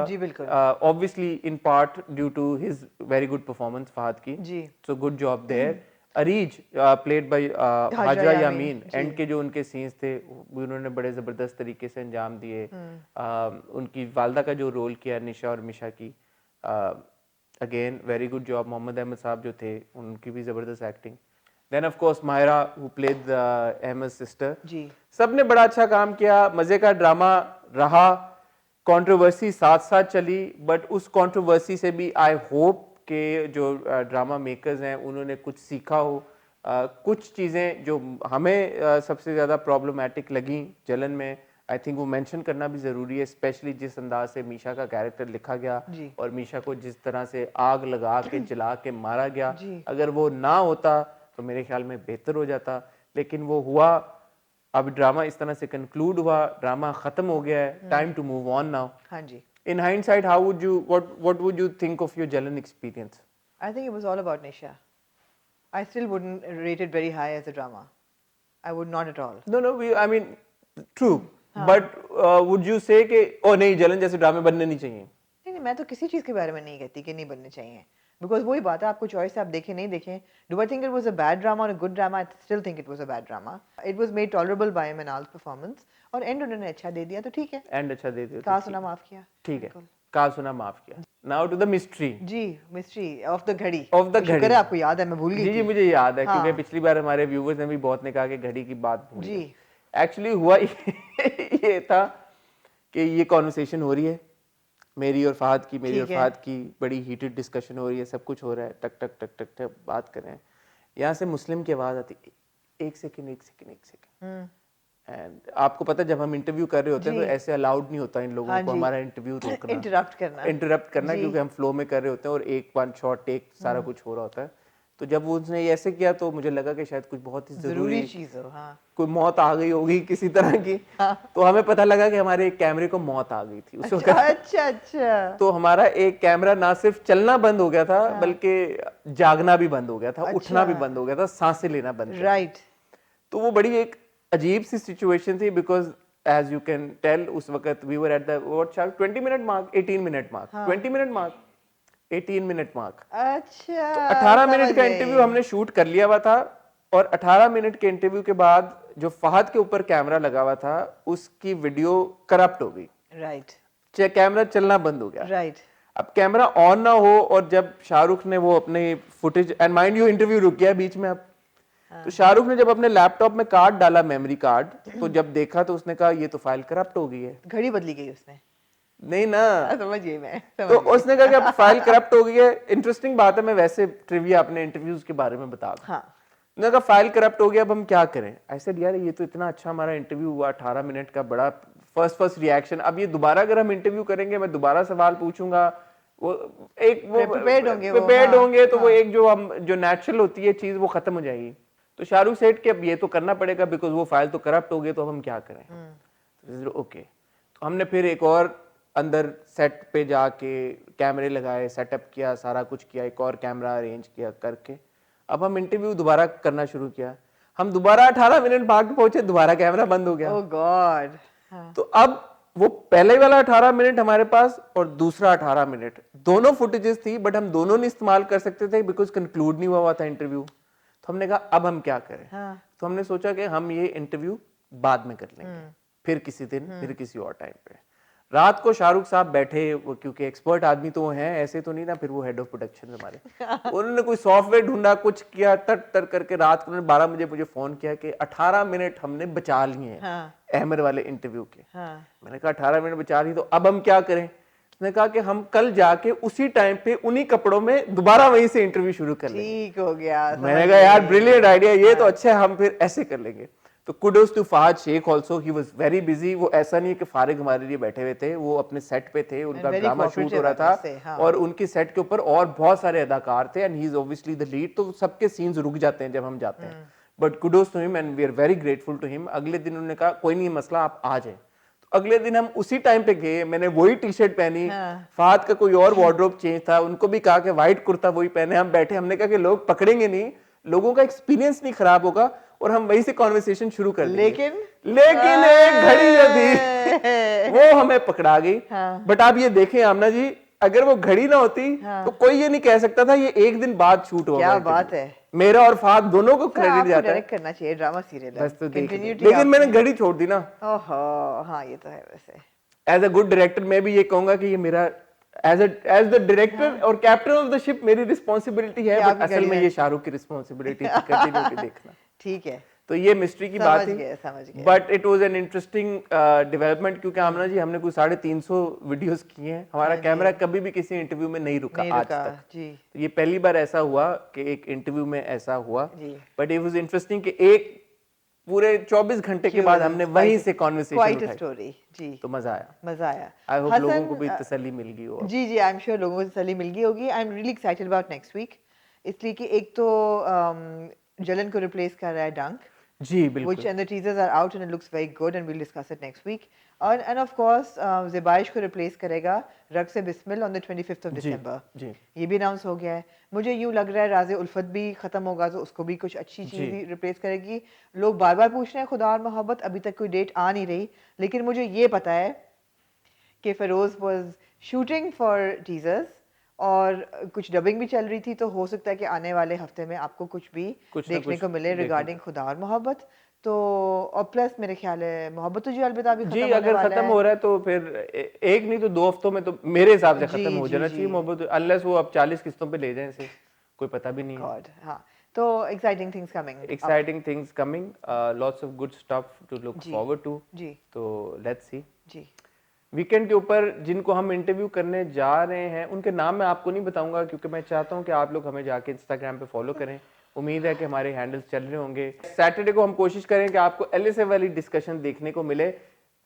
obviously in part due to his very good performance Fahad की। So good job there. Areej played by Hajra Yameen, and के जो उनके सीन्स थे उन्होंने बड़े जबरदस्त तरीके से अंजाम दिए। उनकी वालदा का जो रोल किया निशा और मिशा की, again very good job. Mohammad Ahmed sahab जो थे उनकी भी जबरदस्त acting. Then of course Mahira who played Ahmed sister, सब ने बड़ा अच्छा काम किया। मजे का ड्रामा रहा, कंट्रोवर्सी साथ साथ चली, बट उस कंट्रोवर्सी से भी आई होप के जो ड्रामा मेकर्स हैं उन्होंने कुछ सीखा हो। कुछ चीज़ें जो हमें सबसे ज़्यादा प्रॉब्लमेटिक लगी जलन में, आई थिंक वो मेंशन करना भी ज़रूरी है, स्पेशली जिस अंदाज से मीशा का कैरेक्टर लिखा गया और मीशा को जिस तरह से आग लगा के जला के मारा गया। अगर वो ना होता तो मेरे ख्याल में बेहतर हो जाता, लेकिन वो हुआ। अब ड्रामा इस तरह से कंक्लूड हुआ, ड्रामा ख़त्म हो गया है, time to move on now. हाँ जी। In hindsight, what would you think of your Jalan experience? I think it was all about Nisha. I still wouldn't rate it very high as a drama. I would not at all. No, I mean, true. But would you say कि ओ नहीं जलन जैसे ड्रामे बनने नहीं चाहिए? नहीं, मैं तो किसी चीज़ के बारे में नहीं कहती कि नहीं बनने चाहिए, because वही बात है, आपको चॉइस है, आप देखें नहीं देखें। Do I think it was a bad drama or a good drama? I still think it was a bad drama. It was made tolerable by Manal's performance, और एंड उन्होंने अच्छा दे दिया तो ठीक है। एंड अच्छा दे दिया, कहा सुना माफ किया, ठीक है, कहा सुना माफ किया। Now to the mystery. जी, मिस्ट्री ऑफ द घड़ी। ऑफ द घड़ी। शुक्र है आपको याद है, मैं भूल गई जी, मुझे याद है, क्योंकि पिछली बार हमारे व्यूवर्स ने भी बहुत ने कहा कि घड़ी की बात भूल गए। एक्चुअली हुआ ये था कि ये कॉन्वर्सेशन हो रही है मेरी और फहद की, बड़ी हीटेड डिस्कशन हो रही है, सब कुछ हो रहा है, टक टक टक टक टक बात कर रहे हैं, यहाँ से मुस्लिम की आवाज़ आती, एक सेकंड। एंड आपको पता है जब हम इंटरव्यू कर रहे होते हैं तो ऐसे अलाउड नहीं होता इन लोगों को हमारा इंटरव्यू रोकना, इंटरप्ट करना, क्योंकि हम फ्लो में कर रहे होते हैं और एक वन शॉट टेक सारा कुछ हो रहा होता है। तो जब वो उसने ऐसे किया तो मुझे लगा कि शायद कुछ बहुत ही जरूरी चीज हो, कोई मौत आ गई होगी किसी तरह की। तो हमें पता लगा कि हमारे एक कैमरे को मौत आ गई थी उस वक्त। अच्छा। तो हमारा एक कैमरा ना सिर्फ चलना बंद हो गया था, बल्कि जागना भी बंद हो गया था, उठना भी बंद हो गया था, सांसें लेना बंद। राइट। तो वो बड़ी एक अजीब सी सिचुएशन थी, because as you can tell उस वक्त we were at the 20 minute mark, 18 minute mark, 20 minute mark, 18 minute mark. अच्छा, तो 18 मिनट का इंटरव्यू हमने शूट कर लिया हुआ था, और 18 मिनट के इंटरव्यू के बाद जो फहद के ऊपर कैमरा लगा हुआ था उसकी वीडियो करप्ट हो गई। राइट। कैमरा चलना बंद हो गया। राइट। अब कैमरा ऑन ना हो, और जब शाहरुख ने वो अपने footage, and mind you interview रुक गया बीच में। अब तो शाहरुख ने जब अपने लैपटॉप में कार्ड डाला, मेमोरी कार्ड, तो जब देखा तो उसने कहा ये तो फाइल करप्ट हो गई है। घड़ी बदली गई उसने? नहीं ना, समझिए मैं तो उसने कहा कि अब फाइल करप्ट हो गई है। इंटरेस्टिंग बात है, मैं वैसे ट्रिविया अपने इंटरव्यूज के बारे में बता दूं। उन्होंने कहा फाइल करप्ट हो गया, अब हम क्या करें। आई सेड यार ये तो इतना अच्छा हमारा इंटरव्यू हुआ, 18 मिनट का, बड़ा फर्स्ट रिएक्शन। अब ये दोबारा अगर हम इंटरव्यू करेंगे, मैं दोबारा सवाल पूछूंगा, वो एक वो prepared होंगे वो, prepared हाँ, होंगे तो वो हाँ। एक जो नेचुरल होती है चीज वो खत्म हो जाएगी। तो शाहरुख सेठ के अब ये तो करना पड़ेगा बिकॉज वो फाइल तो करप्ट हो गए, तो अब हम क्या करें। ओके, तो हमने फिर एक और अंदर सेट पे जाके कैमरे लगाए, सेटअप किया, सारा कुछ किया, एक और कैमरा अरेंज किया करके अब हम इंटरव्यू दोबारा करना शुरू किया। हम दोबारा 18 मिनट भाग के पहुंचे, दोबारा कैमरा बंद हो गया। ओह गॉड। हाँ। तो अब वो पहले वाला 18 मिनट हमारे पास और दूसरा 18 मिनट दोनों फुटेजेस थी, बट हम दोनों नहीं इस्तेमाल कर सकते थे बिकॉज कंक्लूड नहीं हुआ था इंटरव्यू। तो हमने कहा अब हम क्या करें। हाँ। तो हमने सोचा कि हम ये इंटरव्यू बाद में कर लेंगे, फिर किसी दिन, फिर किसी और टाइम पे। रात को शाहरुख साहब बैठे, वो क्योंकि एक्सपर्ट आदमी तो वो हैं, ऐसे तो नहीं ना, फिर वो हेड ऑफ प्रोडक्शन हमारे उन्होंने कोई सॉफ्टवेयर ढूंढा, कुछ किया, तर करके रात को उन्होंने 12 बजे मुझे फोन किया कि 18 मिनट हमने बचा लिए हैं अहमद वाले इंटरव्यू के। मैंने कहा 18 मिनट बचा ली, तो अब हम क्या करें। उसने कहा कि हम कल जाके उसी टाइम पे उन्हीं कपड़ों में दोबारा वहीं से इंटरव्यू शुरू कर लेंगे। ठीक हो गया। मैंने कहा यार ब्रिलियंट आइडिया, ये तो अच्छा है, हम फिर ऐसे कर लेंगे। तो kudos to Fahad Shaikh also, he was very busy. वो ऐसा नहीं है कि फारिग हमारे लिए बैठे हुए थे, वो अपने सेट पे थे, उनका ड्रामा शूट हो रहा था और उनकी सेट के ऊपर और बहुत सारे अदाकार थे and he is obviously the lead, तो सबके सीन्स रुक जाते हैं जब हम जाते हैं। But kudos to him and we are very grateful to him. अगले दिन उन्होंने कहा कोई नहीं मसला, आप आ जाए। तो अगले दिन हम उसी टाइम पे गए, मैंने वही टी शर्ट पहनी, फहद का कोई और वार्डरोब चेंज था, उनको भी कहा कि व्हाइट कुर्ता वही पहने। हम बैठे, हमने कहा कि लोग पकड़ेंगे नहीं, लोगों का एक्सपीरियंस नहीं खराब होगा और हम वहीं से कॉन्वर्सेशन शुरू कर देंगे। लेकिन एक घड़ी जो थी वो हमें पकड़ा गई। बट आप ये देखें आमना जी, अगर वो घड़ी ना होती तो कोई ये नहीं कह सकता था ये एक दिन बाद शूट होगा। क्या बात है। मेरा और फहद दोनों को क्रेडिट जाता है। डायरेक्ट करना चाहिए ड्रामा सीरियल। बस तो देख, लेकिन मैंने घड़ी छोड़ दी ना। ओहो, हाँ ये तो है। वैसे एज अ गुड डायरेक्टर मैं भी ये कहूंगा कि ये मेरा एज द डायरेक्टर और कैप्टन ऑफ द शिप मेरी रिस्पॉन्सिबिलिटी है, बट असल में ये शाहरुख की रिस्पॉन्सिबिलिटी थी कंटिन्यू देखना। ठीक है, तो ये मिस्ट्री की बात थी, समझ गए। But it was an interesting development, क्योंकि आमना जी हमने कोई 350 वीडियोस किए हैं, हमारा कैमरा कभी भी किसी इंटरव्यू में नहीं रुका आज तक जी। तो ये पहली बार ऐसा हुआ कि एक इंटरव्यू में ऐसा हुआ, बट इट वाज इंटरेस्टिंग कि एक पूरे 24 घंटे के बाद हमने वहीं से कॉन्वर्सेशन उठाई। स्टोरी जी, तो मजा आया। आई होप लोगों को भी तसल्ली मिल गई हो। जी जी, आई एम श्योर लोगों को तसल्ली मिल गई होगी। I am really excited about next week, इसलिए कि एक तो जलन को रिप्लेस कर रहा है डंक जी बिल्कुल, which and the teasers are out and it looks very good and we'll discuss it next week. And of course ज़ेबाइश को रिप्लेस करेगा रक्स Bismil on the 25th of December। जी ये भी अनाउंस हो गया है। मुझे यूं लग रहा है राज़े उल्फत भी खत्म होगा तो उसको भी कुछ अच्छी चीज़ ही रिप्लेस करेगी। लोग बार बार पूछ रहे हैं खुदा और मोहब्बत, अभी तक कोई डेट आ नहीं रही, लेकिन मुझे ये पता है कि Firoz was shooting for teasers और कुछ डबिंग भी चल रही थी, तो हो सकता है कि आने वाले हफ्ते में आपको कुछ भी देखने को मिले रिगार्डिंग खुदा और मोहब्बत। तो और प्लस मेरे ख्याल है मोहब्बत तुझे अलविदा भी जी, अगर खत्म हो रहा है तो फिर एक नहीं तो 2 हफ्तों में तो मेरे हिसाब से खत्म हो जाना चाहिए मोहब्बत, अनलेस वो अब 40 किस्तों पे ले जाएं इसे, कोई पता भी नहीं है। हाँ, तो exciting things coming, lots of good stuff to look forward to जी। तो लेट्स सी जी। वीकेंड के ऊपर जिनको हम इंटरव्यू करने जा रहे हैं उनके नाम मैं आपको नहीं बताऊंगा, क्योंकि मैं चाहता हूं कि आप लोग हमें जाके इंस्टाग्राम पे फॉलो करें। उम्मीद है कि हमारे हैंडल्स चल रहे होंगे। सैटरडे को हम कोशिश करें कि आपको एलएसए वाली डिस्कशन देखने को मिले।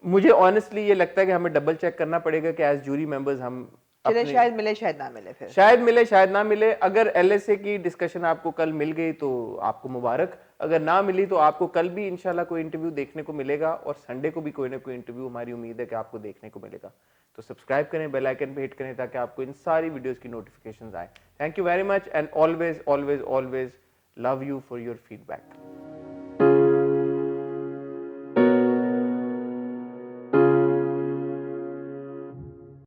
मुझे ऑनेस्टली ये लगता है कि हमें डबल चेक करना पड़ेगा कि एज जूरी मेंबर्स हम शायद मिले शायद ना मिले, फिर शायद ना मिले। अगर एलएसए की डिस्कशन आपको कल मिल गई तो आपको मुबारक, अगर ना मिली तो आपको कल भी इंशाल्लाह कोई इंटरव्यू देखने को मिलेगा और संडे को भी कोई ना कोई इंटरव्यू हमारी उम्मीद है कि आपको देखने को मिलेगा। तो सब्सक्राइब करें, बेल आइकन पे हिट करें ताकि आपको इन सारी वीडियोस की नोटिफिकेशंस आए। Thank you very much and always always always love you for your feedback.